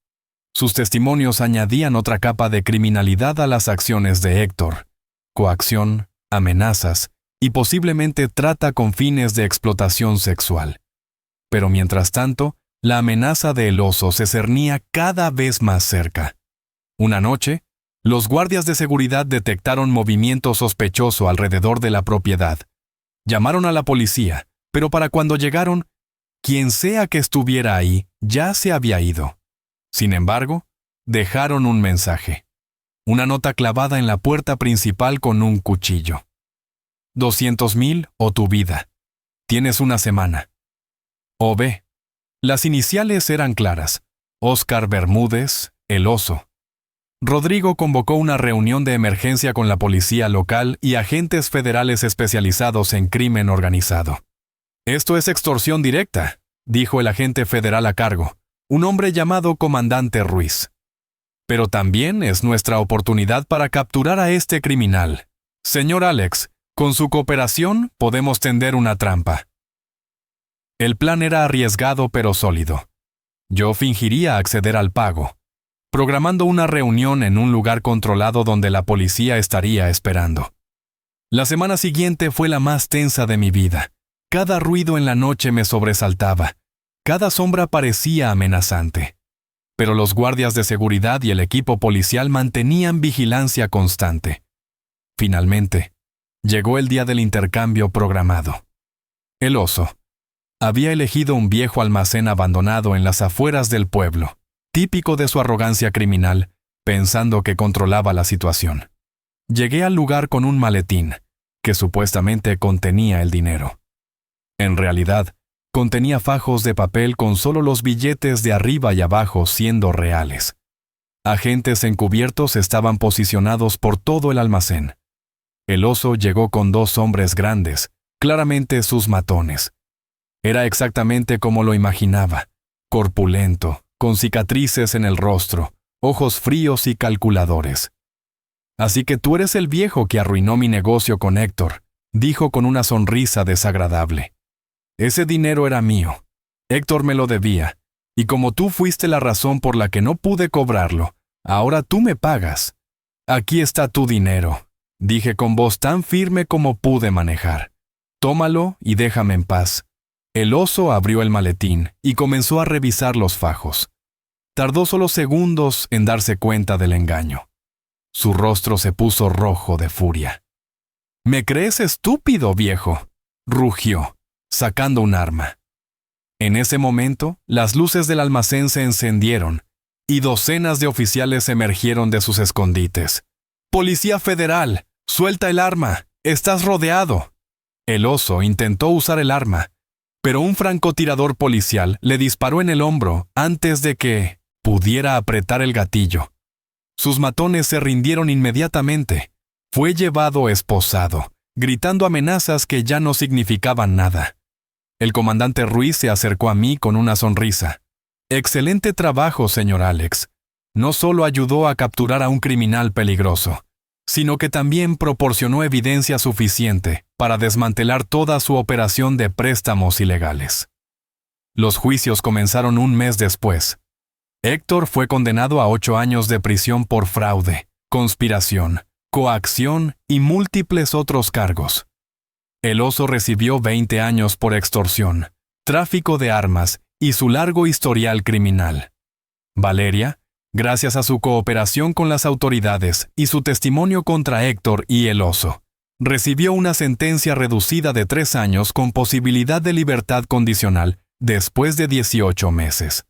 Sus testimonios añadían otra capa de criminalidad a las acciones de Héctor: coacción, amenazas y posiblemente trata con fines de explotación sexual. Pero mientras tanto, la amenaza de El Oso se cernía cada vez más cerca. Una noche, los guardias de seguridad detectaron movimiento sospechoso alrededor de la propiedad. Llamaron a la policía, pero para cuando llegaron, quien sea que estuviera ahí ya se había ido. Sin embargo, dejaron un mensaje. Una nota clavada en la puerta principal con un cuchillo. 200,000 o tu vida. Tienes una semana. O.B. Las iniciales eran claras: Óscar Bermúdez, El Oso. Rodrigo convocó una reunión de emergencia con la policía local y agentes federales especializados en crimen organizado. «Esto es extorsión directa», dijo el agente federal a cargo, un hombre llamado Comandante Ruiz. «Pero también es nuestra oportunidad para capturar a este criminal. Señor Alex, con su cooperación podemos tender una trampa». El plan era arriesgado pero sólido. Yo fingiría acceder al pago, programando una reunión en un lugar controlado donde la policía estaría esperando. La semana siguiente fue la más tensa de mi vida. Cada ruido en la noche me sobresaltaba. Cada sombra parecía amenazante. Pero los guardias de seguridad y el equipo policial mantenían vigilancia constante. Finalmente, llegó el día del intercambio programado. El Oso había elegido un viejo almacén abandonado en las afueras del pueblo, típico de su arrogancia criminal, pensando que controlaba la situación. Llegué al lugar con un maletín, que supuestamente contenía el dinero. En realidad, contenía fajos de papel con solo los billetes de arriba y abajo siendo reales. Agentes encubiertos estaban posicionados por todo el almacén. El Oso llegó con 2 hombres grandes, claramente sus matones. Era exactamente como lo imaginaba: corpulento, con cicatrices en el rostro, ojos fríos y calculadores. «Así que tú eres el viejo que arruinó mi negocio con Héctor», dijo con una sonrisa desagradable. «Ese dinero era mío. Héctor me lo debía, y como tú fuiste la razón por la que no pude cobrarlo, ahora tú me pagas. Aquí está tu dinero», dije con voz tan firme como pude manejar. «Tómalo y déjame en paz». El Oso abrió el maletín y comenzó a revisar los fajos. Tardó solo segundos en darse cuenta del engaño. Su rostro se puso rojo de furia. «¿Me crees estúpido, viejo?», rugió, sacando un arma. En ese momento, las luces del almacén se encendieron y docenas de oficiales emergieron de sus escondites. «¡Policía Federal! ¡Suelta el arma! ¡Estás rodeado!». El Oso intentó usar el arma, pero un francotirador policial le disparó en el hombro antes de que pudiera apretar el gatillo. Sus matones se rindieron inmediatamente. Fue llevado esposado, gritando amenazas que ya no significaban nada. El comandante Ruiz se acercó a mí con una sonrisa. «Excelente trabajo, señor Alex. No solo ayudó a capturar a un criminal peligroso, sino que también proporcionó evidencia suficiente para desmantelar toda su operación de préstamos ilegales». Los juicios comenzaron un mes después. Héctor fue condenado a 8 años de prisión por fraude, conspiración, coacción y múltiples otros cargos. El Oso recibió 20 años por extorsión, tráfico de armas y su largo historial criminal. Valeria, gracias a su cooperación con las autoridades y su testimonio contra Héctor y El Oso, recibió una sentencia reducida de 3 años con posibilidad de libertad condicional después de 18 meses.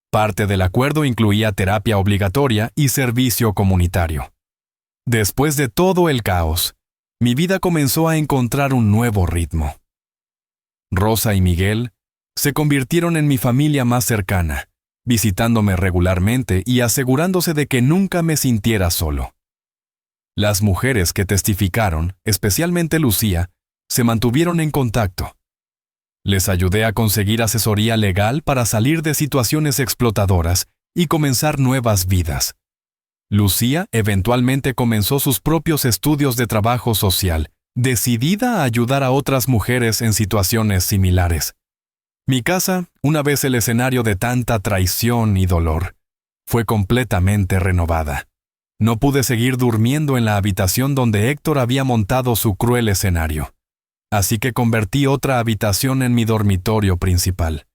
Parte del acuerdo incluía terapia obligatoria y servicio comunitario. Después de todo el caos, mi vida comenzó a encontrar un nuevo ritmo. Rosa y Miguel se convirtieron en mi familia más cercana, visitándome regularmente y asegurándose de que nunca me sintiera solo. Las mujeres que testificaron, especialmente Lucía, se mantuvieron en contacto. Les ayudé a conseguir asesoría legal para salir de situaciones explotadoras y comenzar nuevas vidas. Lucía eventualmente comenzó sus propios estudios de trabajo social, decidida a ayudar a otras mujeres en situaciones similares. Mi casa, una vez el escenario de tanta traición y dolor, fue completamente renovada. No pude seguir durmiendo en la habitación donde Héctor había montado su cruel escenario. Así que convertí otra habitación en mi dormitorio principal.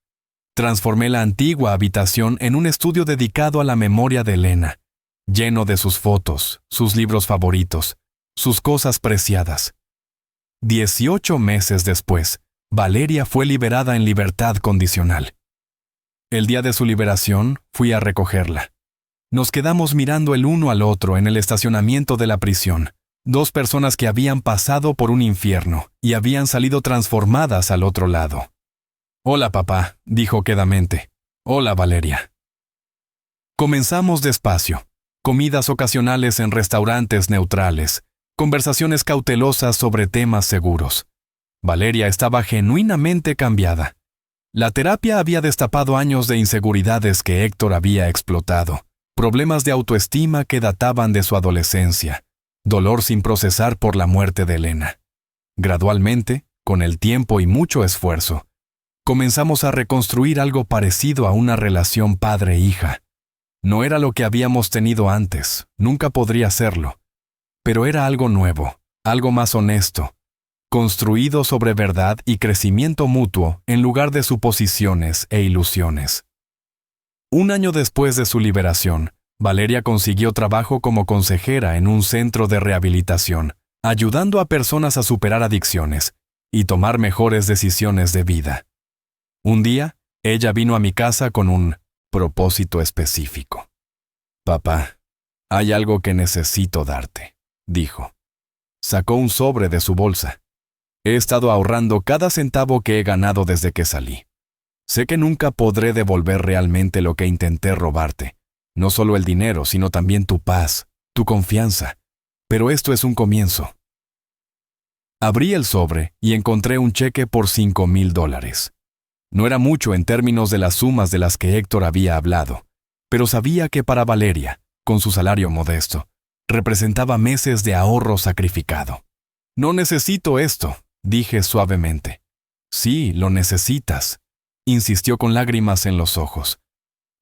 Transformé la antigua habitación en un estudio dedicado a la memoria de Elena, lleno de sus fotos, sus libros favoritos, sus cosas preciadas. 18 meses después, Valeria fue liberada en libertad condicional. El día de su liberación, fui a recogerla. Nos quedamos mirando el uno al otro en el estacionamiento de la prisión. Dos personas que habían pasado por un infierno y habían salido transformadas al otro lado. «Hola, papá», dijo quedamente. «Hola, Valeria». Comenzamos despacio. Comidas ocasionales en restaurantes neutrales. Conversaciones cautelosas sobre temas seguros. Valeria estaba genuinamente cambiada. La terapia había destapado años de inseguridades que Héctor había explotado. Problemas de autoestima que databan de su adolescencia. Dolor sin procesar por la muerte de Elena. Gradualmente, con el tiempo y mucho esfuerzo, comenzamos a reconstruir algo parecido a una relación padre-hija. No era lo que habíamos tenido antes, nunca podría serlo, pero era algo nuevo, algo más honesto, construido sobre verdad y crecimiento mutuo en lugar de suposiciones e ilusiones. Un año después de su liberación, Valeria consiguió trabajo como consejera en un centro de rehabilitación, ayudando a personas a superar adicciones y tomar mejores decisiones de vida. Un día, ella vino a mi casa con un propósito específico. «Papá, hay algo que necesito darte», dijo. Sacó un sobre de su bolsa. «He estado ahorrando cada centavo que he ganado desde que salí. Sé que nunca podré devolver realmente lo que intenté robarte. No solo el dinero, sino también tu paz, tu confianza. Pero esto es un comienzo». Abrí el sobre y encontré un cheque por $5,000. No era mucho en términos de las sumas de las que Héctor había hablado, pero sabía que para Valeria, con su salario modesto, representaba meses de ahorro sacrificado. «No necesito esto», dije suavemente. «Sí, lo necesitas», insistió con lágrimas en los ojos.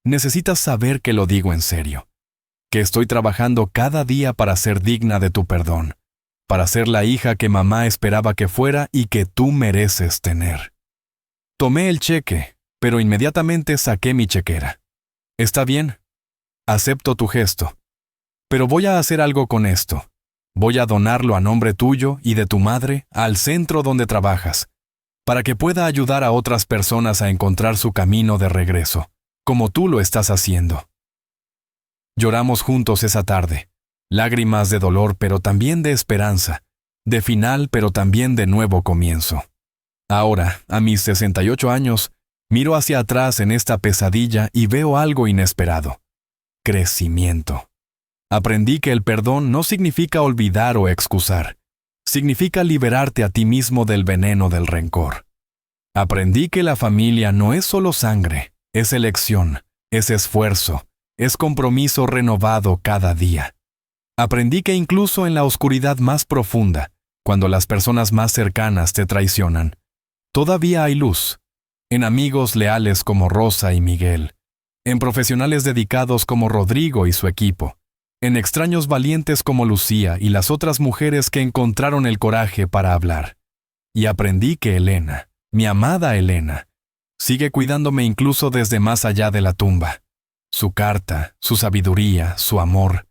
«Necesitas saber que lo digo en serio, que estoy trabajando cada día para ser digna de tu perdón, para ser la hija que mamá esperaba que fuera y que tú mereces tener». Tomé el cheque, pero inmediatamente saqué mi chequera. «Está bien, acepto tu gesto, pero voy a hacer algo con esto. Voy a donarlo a nombre tuyo y de tu madre al centro donde trabajas, para que pueda ayudar a otras personas a encontrar su camino de regreso, como tú lo estás haciendo». Lloramos juntos esa tarde, lágrimas de dolor pero también de esperanza, de final pero también de nuevo comienzo. Ahora, a mis 68 años, miro hacia atrás en esta pesadilla y veo algo inesperado. Crecimiento. Aprendí que el perdón no significa olvidar o excusar. Significa liberarte a ti mismo del veneno del rencor. Aprendí que la familia no es solo sangre, es elección, es esfuerzo, es compromiso renovado cada día. Aprendí que incluso en la oscuridad más profunda, cuando las personas más cercanas te traicionan, todavía hay luz, en amigos leales como Rosa y Miguel, en profesionales dedicados como Rodrigo y su equipo, en extraños valientes como Lucía y las otras mujeres que encontraron el coraje para hablar. Y aprendí que Elena, mi amada Elena, sigue cuidándome incluso desde más allá de la tumba. Su carta, su sabiduría, su amor,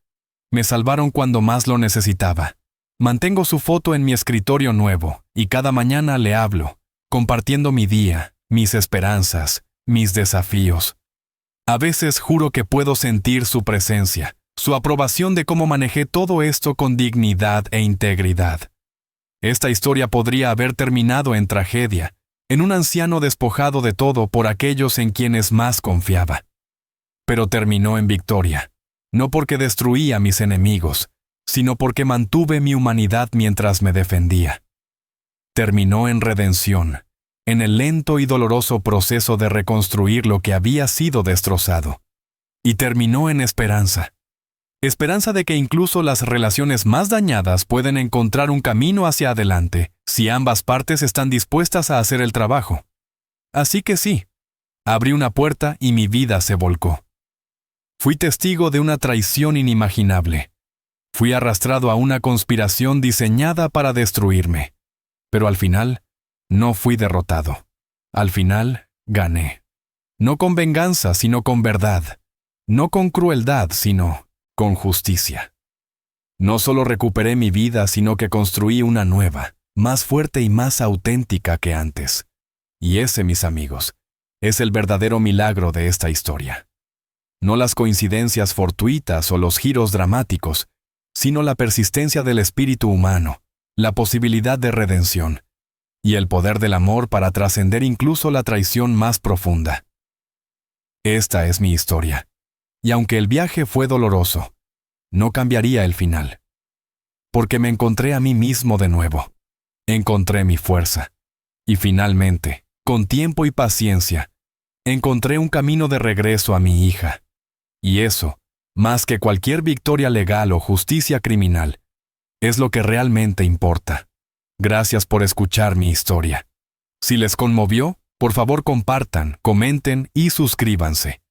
me salvaron cuando más lo necesitaba. Mantengo su foto en mi escritorio nuevo y cada mañana le hablo, compartiendo mi día, mis esperanzas, mis desafíos. A veces juro que puedo sentir su presencia, su aprobación de cómo manejé todo esto con dignidad e integridad. Esta historia podría haber terminado en tragedia, en un anciano despojado de todo por aquellos en quienes más confiaba. Pero terminó en victoria, no porque destruí a mis enemigos, sino porque mantuve mi humanidad mientras me defendía. Terminó en redención, en el lento y doloroso proceso de reconstruir lo que había sido destrozado. Y terminó en esperanza. Esperanza de que incluso las relaciones más dañadas pueden encontrar un camino hacia adelante si ambas partes están dispuestas a hacer el trabajo. Así que sí, abrí una puerta y mi vida se volcó. Fui testigo de una traición inimaginable. Fui arrastrado a una conspiración diseñada para destruirme. Pero al final, no fui derrotado. Al final, gané. No con venganza, sino con verdad. No con crueldad, sino con justicia. No solo recuperé mi vida, sino que construí una nueva, más fuerte y más auténtica que antes. Y ese, mis amigos, es el verdadero milagro de esta historia. No las coincidencias fortuitas o los giros dramáticos, sino la persistencia del espíritu humano, la posibilidad de redención, y el poder del amor para trascender incluso la traición más profunda. Esta es mi historia. Y aunque el viaje fue doloroso, no cambiaría el final. Porque me encontré a mí mismo de nuevo. Encontré mi fuerza. Y finalmente, con tiempo y paciencia, encontré un camino de regreso a mi hija. Y eso, más que cualquier victoria legal o justicia criminal, es lo que realmente importa. Gracias por escuchar mi historia. Si les conmovió, por favor compartan, comenten y suscríbanse.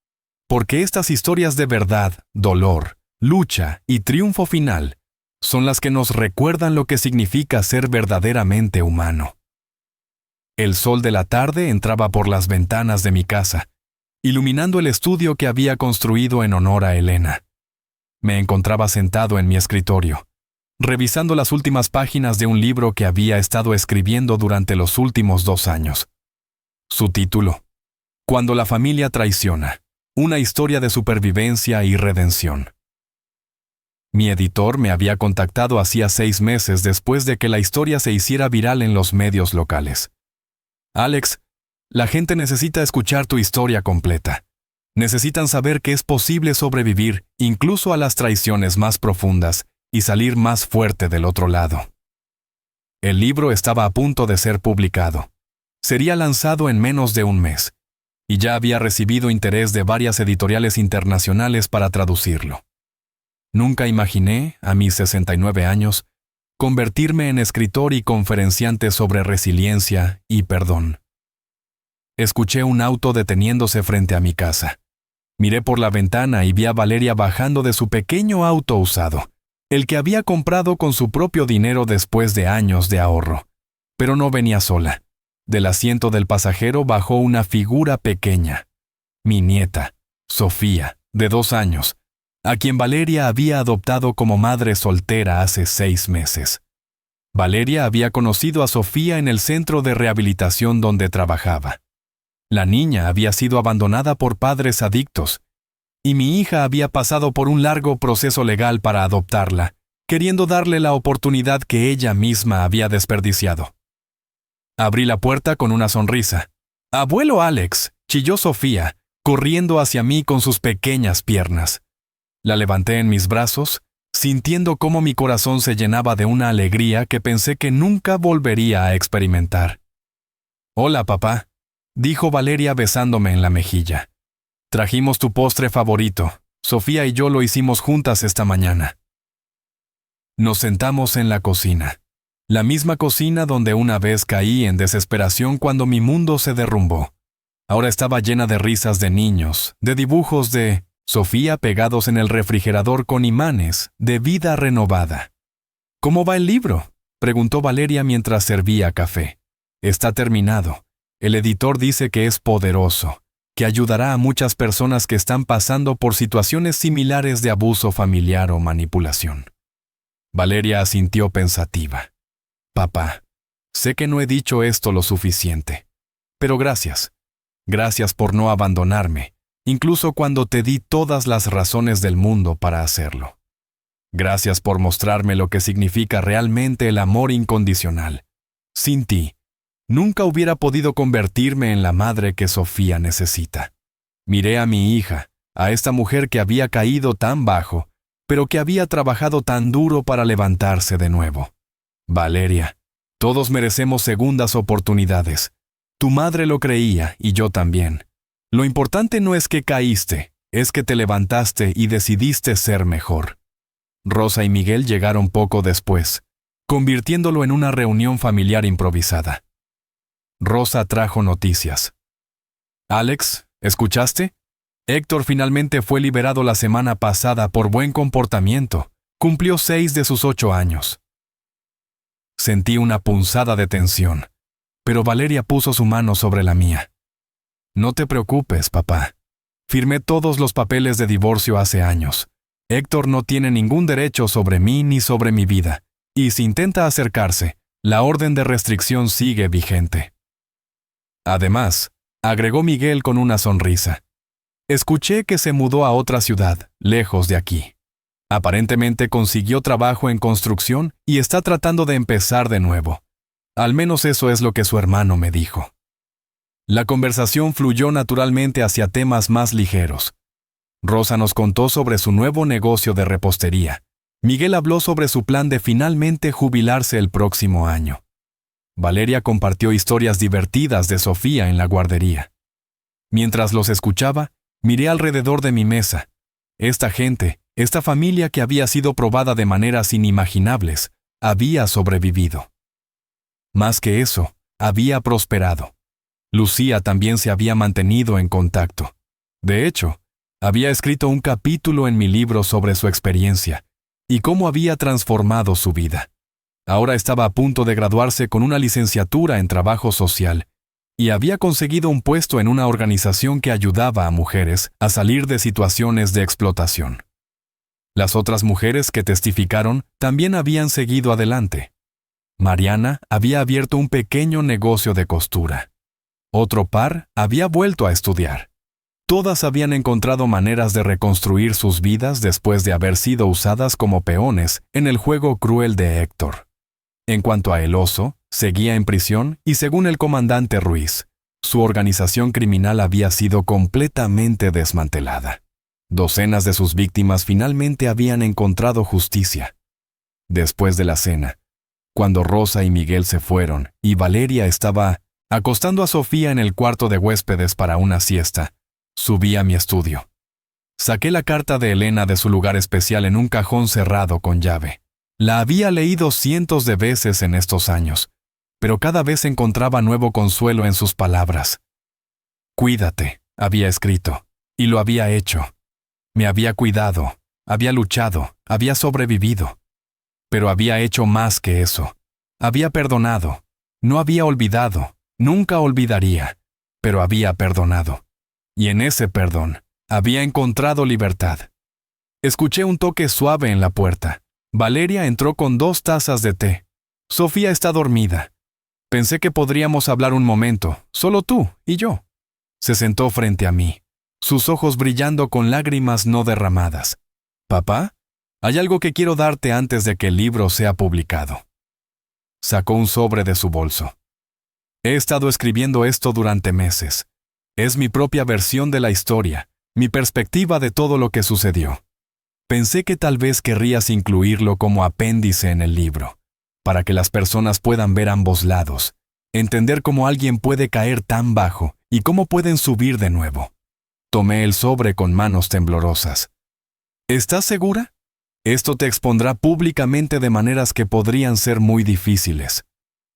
Porque estas historias de verdad, dolor, lucha y triunfo final son las que nos recuerdan lo que significa ser verdaderamente humano. El sol de la tarde entraba por las ventanas de mi casa, iluminando el estudio que había construido en honor a Elena. Me encontraba sentado en mi escritorio, revisando las últimas páginas de un libro que había estado escribiendo durante los últimos 2 años. Su título: Cuando la familia traiciona. Una historia de supervivencia y redención. Mi editor me había contactado hacía 6 meses después de que la historia se hiciera viral en los medios locales. Alex, la gente necesita escuchar tu historia completa. Necesitan saber que es posible sobrevivir incluso a las traiciones más profundas y salir más fuerte del otro lado. El libro estaba a punto de ser publicado. Sería lanzado en menos de un mes. Y ya había recibido interés de varias editoriales internacionales para traducirlo. Nunca imaginé, a mis 69 años, convertirme en escritor y conferenciante sobre resiliencia y perdón. Escuché un auto deteniéndose frente a mi casa. Miré por la ventana y vi a Valeria bajando de su pequeño auto usado, el que había comprado con su propio dinero después de años de ahorro. Pero no venía sola. Del asiento del pasajero bajó una figura pequeña. Mi nieta, Sofía, de 2 años, a quien Valeria había adoptado como madre soltera hace 6 meses. Valeria había conocido a Sofía en el centro de rehabilitación donde trabajaba. La niña había sido abandonada por padres adictos, y mi hija había pasado por un largo proceso legal para adoptarla, queriendo darle la oportunidad que ella misma había desperdiciado. Abrí la puerta con una sonrisa. «¡Abuelo Alex!», chilló Sofía, corriendo hacia mí con sus pequeñas piernas. La levanté en mis brazos, sintiendo cómo mi corazón se llenaba de una alegría que pensé que nunca volvería a experimentar. «Hola, papá», dijo Valeria besándome en la mejilla. «Trajimos tu postre favorito. Sofía y yo lo hicimos juntas esta mañana». Nos sentamos en la cocina. La misma cocina donde una vez caí en desesperación cuando mi mundo se derrumbó. Ahora estaba llena de risas de niños, de dibujos de Sofía pegados en el refrigerador con imanes, de vida renovada. «¿Cómo va el libro?», preguntó Valeria mientras servía café. «Está terminado. El editor dice que es poderoso, que ayudará a muchas personas que están pasando por situaciones similares de abuso familiar o manipulación». Valeria asintió pensativa. «Papá, sé que no he dicho esto lo suficiente, pero gracias. Gracias por no abandonarme, incluso cuando te di todas las razones del mundo para hacerlo. Gracias por mostrarme lo que significa realmente el amor incondicional. Sin ti, nunca hubiera podido convertirme en la madre que Sofía necesita». Miré a mi hija, a esta mujer que había caído tan bajo, pero que había trabajado tan duro para levantarse de nuevo. «Valeria, todos merecemos segundas oportunidades. Tu madre lo creía y yo también. Lo importante no es que caíste, es que te levantaste y decidiste ser mejor. Rosa y Miguel llegaron poco después, convirtiéndolo en una reunión familiar improvisada. Rosa trajo noticias. Alex, ¿escuchaste? Héctor finalmente fue liberado la semana pasada por buen comportamiento. Cumplió 6 de sus 8 años. Sentí una punzada de tensión, pero Valeria puso su mano sobre la mía. No te preocupes, papá. Firmé todos los papeles de divorcio hace años. Héctor no tiene ningún derecho sobre mí ni sobre mi vida, y si intenta acercarse, la orden de restricción sigue vigente. Además, agregó Miguel con una sonrisa, escuché que se mudó a otra ciudad, lejos de aquí. Aparentemente consiguió trabajo en construcción y está tratando de empezar de nuevo. Al menos eso es lo que su hermano me dijo. La conversación fluyó naturalmente hacia temas más ligeros. Rosa nos contó sobre su nuevo negocio de repostería. Miguel habló sobre su plan de finalmente jubilarse el próximo año. Valeria compartió historias divertidas de Sofía en la guardería. Mientras los escuchaba, miré alrededor de mi mesa. Esta gente, esta familia que había sido probada de maneras inimaginables, había sobrevivido. Más que eso, había prosperado. Lucía también se había mantenido en contacto. De hecho, había escrito un capítulo en mi libro sobre su experiencia y cómo había transformado su vida. Ahora estaba a punto de graduarse con una licenciatura en trabajo social y había conseguido un puesto en una organización que ayudaba a mujeres a salir de situaciones de explotación. Las otras mujeres que testificaron también habían seguido adelante. Mariana había abierto un pequeño negocio de costura. Otro par había vuelto a estudiar. Todas habían encontrado maneras de reconstruir sus vidas después de haber sido usadas como peones en el juego cruel de Héctor. En cuanto a El Oso, seguía en prisión y según el comandante Ruiz, su organización criminal había sido completamente desmantelada. Docenas de sus víctimas finalmente habían encontrado justicia. Después de la cena, cuando Rosa y Miguel se fueron y Valeria estaba acostando a Sofía en el cuarto de huéspedes para una siesta, subí a mi estudio. Saqué la carta de Elena de su lugar especial en un cajón cerrado con llave. La había leído cientos de veces en estos años, pero cada vez encontraba nuevo consuelo en sus palabras. Cuídate, había escrito, y lo había hecho. Me había cuidado, había luchado, había sobrevivido. Pero había hecho más que eso. Había perdonado, no había olvidado, nunca olvidaría, pero había perdonado. Y en ese perdón, había encontrado libertad. Escuché un toque suave en la puerta. Valeria entró con 2 tazas de té. Sofía está dormida. Pensé que podríamos hablar un momento, solo tú y yo. Se sentó frente a mí, sus ojos brillando con lágrimas no derramadas. «Papá, hay algo que quiero darte antes de que el libro sea publicado». Sacó un sobre de su bolso. «He estado escribiendo esto durante meses. Es mi propia versión de la historia, mi perspectiva de todo lo que sucedió. Pensé que tal vez querrías incluirlo como apéndice en el libro, para que las personas puedan ver ambos lados, entender cómo alguien puede caer tan bajo y cómo pueden subir de nuevo». Tomé el sobre con manos temblorosas. «¿Estás segura? Esto te expondrá públicamente de maneras que podrían ser muy difíciles».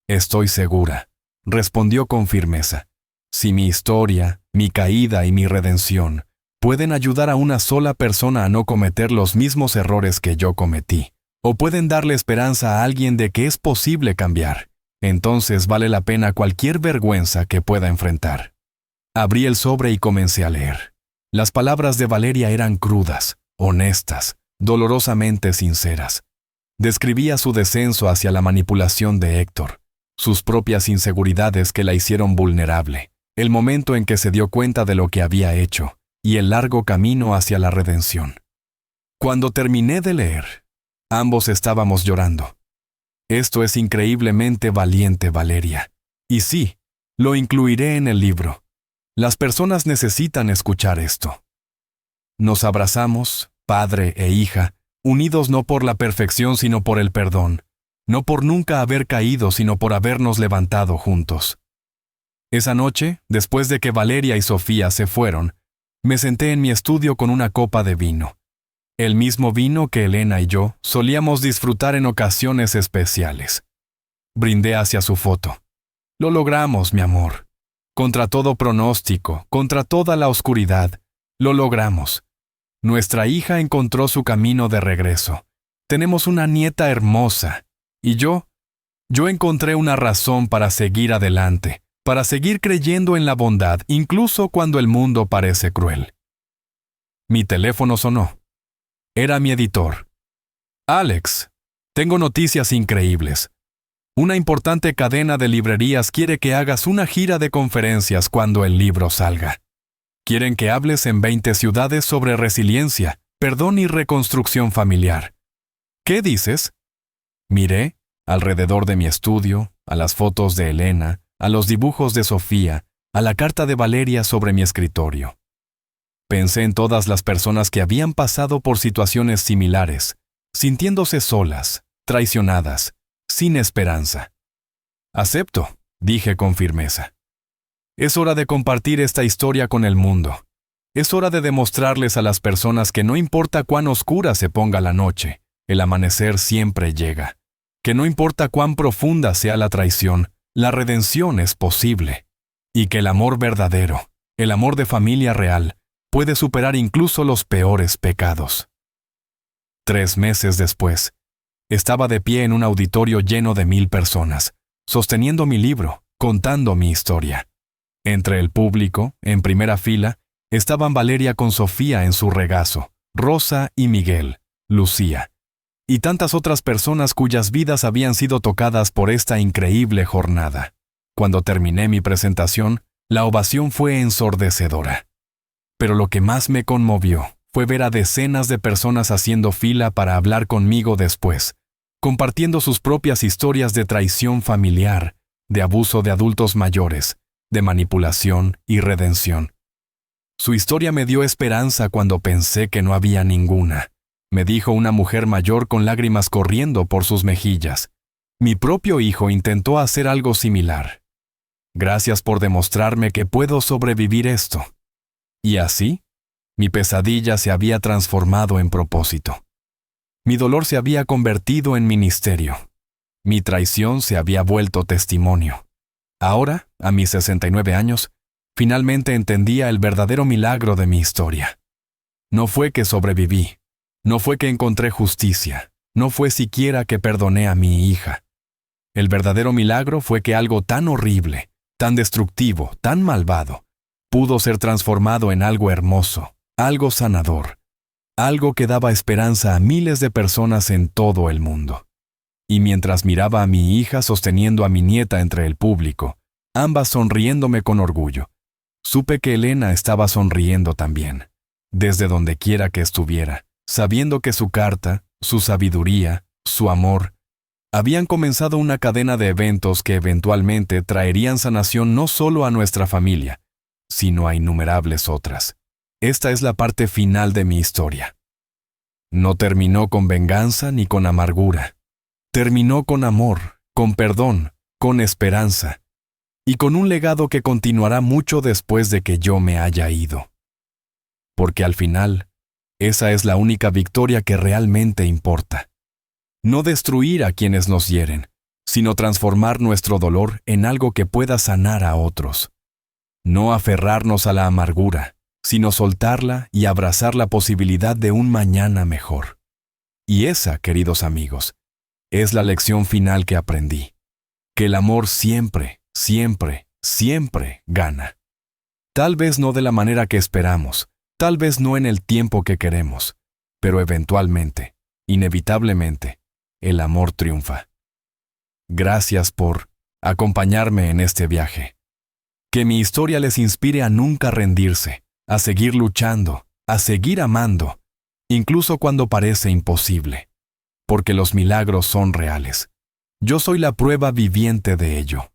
«Estoy segura», respondió con firmeza. «Si mi historia, mi caída y mi redención pueden ayudar a una sola persona a no cometer los mismos errores que yo cometí, o pueden darle esperanza a alguien de que es posible cambiar, entonces vale la pena cualquier vergüenza que pueda enfrentar». Abrí el sobre y comencé a leer. Las palabras de Valeria eran crudas, honestas, dolorosamente sinceras. Describía su descenso hacia la manipulación de Héctor, sus propias inseguridades que la hicieron vulnerable, el momento en que se dio cuenta de lo que había hecho, y el largo camino hacia la redención. Cuando terminé de leer, ambos estábamos llorando. «Esto es increíblemente valiente, Valeria. Y sí, lo incluiré en el libro. Las personas necesitan escuchar esto». Nos abrazamos, padre e hija, unidos no por la perfección sino por el perdón, no por nunca haber caído sino por habernos levantado juntos. Esa noche, después de que Valeria y Sofía se fueron, me senté en mi estudio con una copa de vino. El mismo vino que Elena y yo solíamos disfrutar en ocasiones especiales. Brindé hacia su foto. Lo logramos, mi amor. Contra todo pronóstico, contra toda la oscuridad, lo logramos. Nuestra hija encontró su camino de regreso. Tenemos una nieta hermosa. Y yo encontré una razón para seguir adelante, para seguir creyendo en la bondad, incluso cuando el mundo parece cruel. Mi teléfono sonó. Era mi editor. Alex, tengo noticias increíbles. Una importante cadena de librerías quiere que hagas una gira de conferencias cuando el libro salga. Quieren que hables en 20 ciudades sobre resiliencia, perdón y reconstrucción familiar. ¿Qué dices? Miré alrededor de mi estudio, a las fotos de Elena, a los dibujos de Sofía, a la carta de Valeria sobre mi escritorio. Pensé en todas las personas que habían pasado por situaciones similares, sintiéndose solas, traicionadas, sin esperanza. Acepto, dije con firmeza. Es hora de compartir esta historia con el mundo. Es hora de demostrarles a las personas que no importa cuán oscura se ponga la noche, el amanecer siempre llega. Que no importa cuán profunda sea la traición, la redención es posible. Y que el amor verdadero, el amor de familia real, puede superar incluso los peores pecados. 3 meses después, estaba de pie en un auditorio lleno de 1000 personas, sosteniendo mi libro, contando mi historia. Entre el público, en primera fila, estaban Valeria con Sofía en su regazo, Rosa y Miguel, Lucía, y tantas otras personas cuyas vidas habían sido tocadas por esta increíble jornada. Cuando terminé mi presentación, la ovación fue ensordecedora. Pero lo que más me conmovió fue ver a decenas de personas haciendo fila para hablar conmigo después, compartiendo sus propias historias de traición familiar, de abuso de adultos mayores, de manipulación y redención. Su historia me dio esperanza cuando pensé que no había ninguna, me dijo una mujer mayor con lágrimas corriendo por sus mejillas. Mi propio hijo intentó hacer algo similar. Gracias por demostrarme que puedo sobrevivir esto. Y así, mi pesadilla se había transformado en propósito. Mi dolor se había convertido en ministerio. Mi traición se había vuelto testimonio. Ahora, a mis 69 años, finalmente entendía el verdadero milagro de mi historia. No fue que sobreviví, no fue que encontré justicia, no fue siquiera que perdoné a mi hija. El verdadero milagro fue que algo tan horrible, tan destructivo, tan malvado, pudo ser transformado en algo hermoso, algo sanador, algo que daba esperanza a miles de personas en todo el mundo. Y mientras miraba a mi hija sosteniendo a mi nieta entre el público, ambas sonriéndome con orgullo, supe que Elena estaba sonriendo también, desde donde quiera que estuviera, sabiendo que su carta, su sabiduría, su amor, habían comenzado una cadena de eventos que eventualmente traerían sanación no solo a nuestra familia, sino a innumerables otras. Esta es la parte final de mi historia. No terminó con venganza ni con amargura. Terminó con amor, con perdón, con esperanza, y con un legado que continuará mucho después de que yo me haya ido. Porque al final, esa es la única victoria que realmente importa. No destruir a quienes nos hieren, sino transformar nuestro dolor en algo que pueda sanar a otros. No aferrarnos a la amargura, sino soltarla y abrazar la posibilidad de un mañana mejor. Y esa, queridos amigos, es la lección final que aprendí. Que el amor siempre, siempre, siempre gana. Tal vez no de la manera que esperamos, tal vez no en el tiempo que queremos, pero eventualmente, inevitablemente, el amor triunfa. Gracias por acompañarme en este viaje. Que mi historia les inspire a nunca rendirse, a seguir luchando, a seguir amando, incluso cuando parece imposible. Porque los milagros son reales. Yo soy la prueba viviente de ello.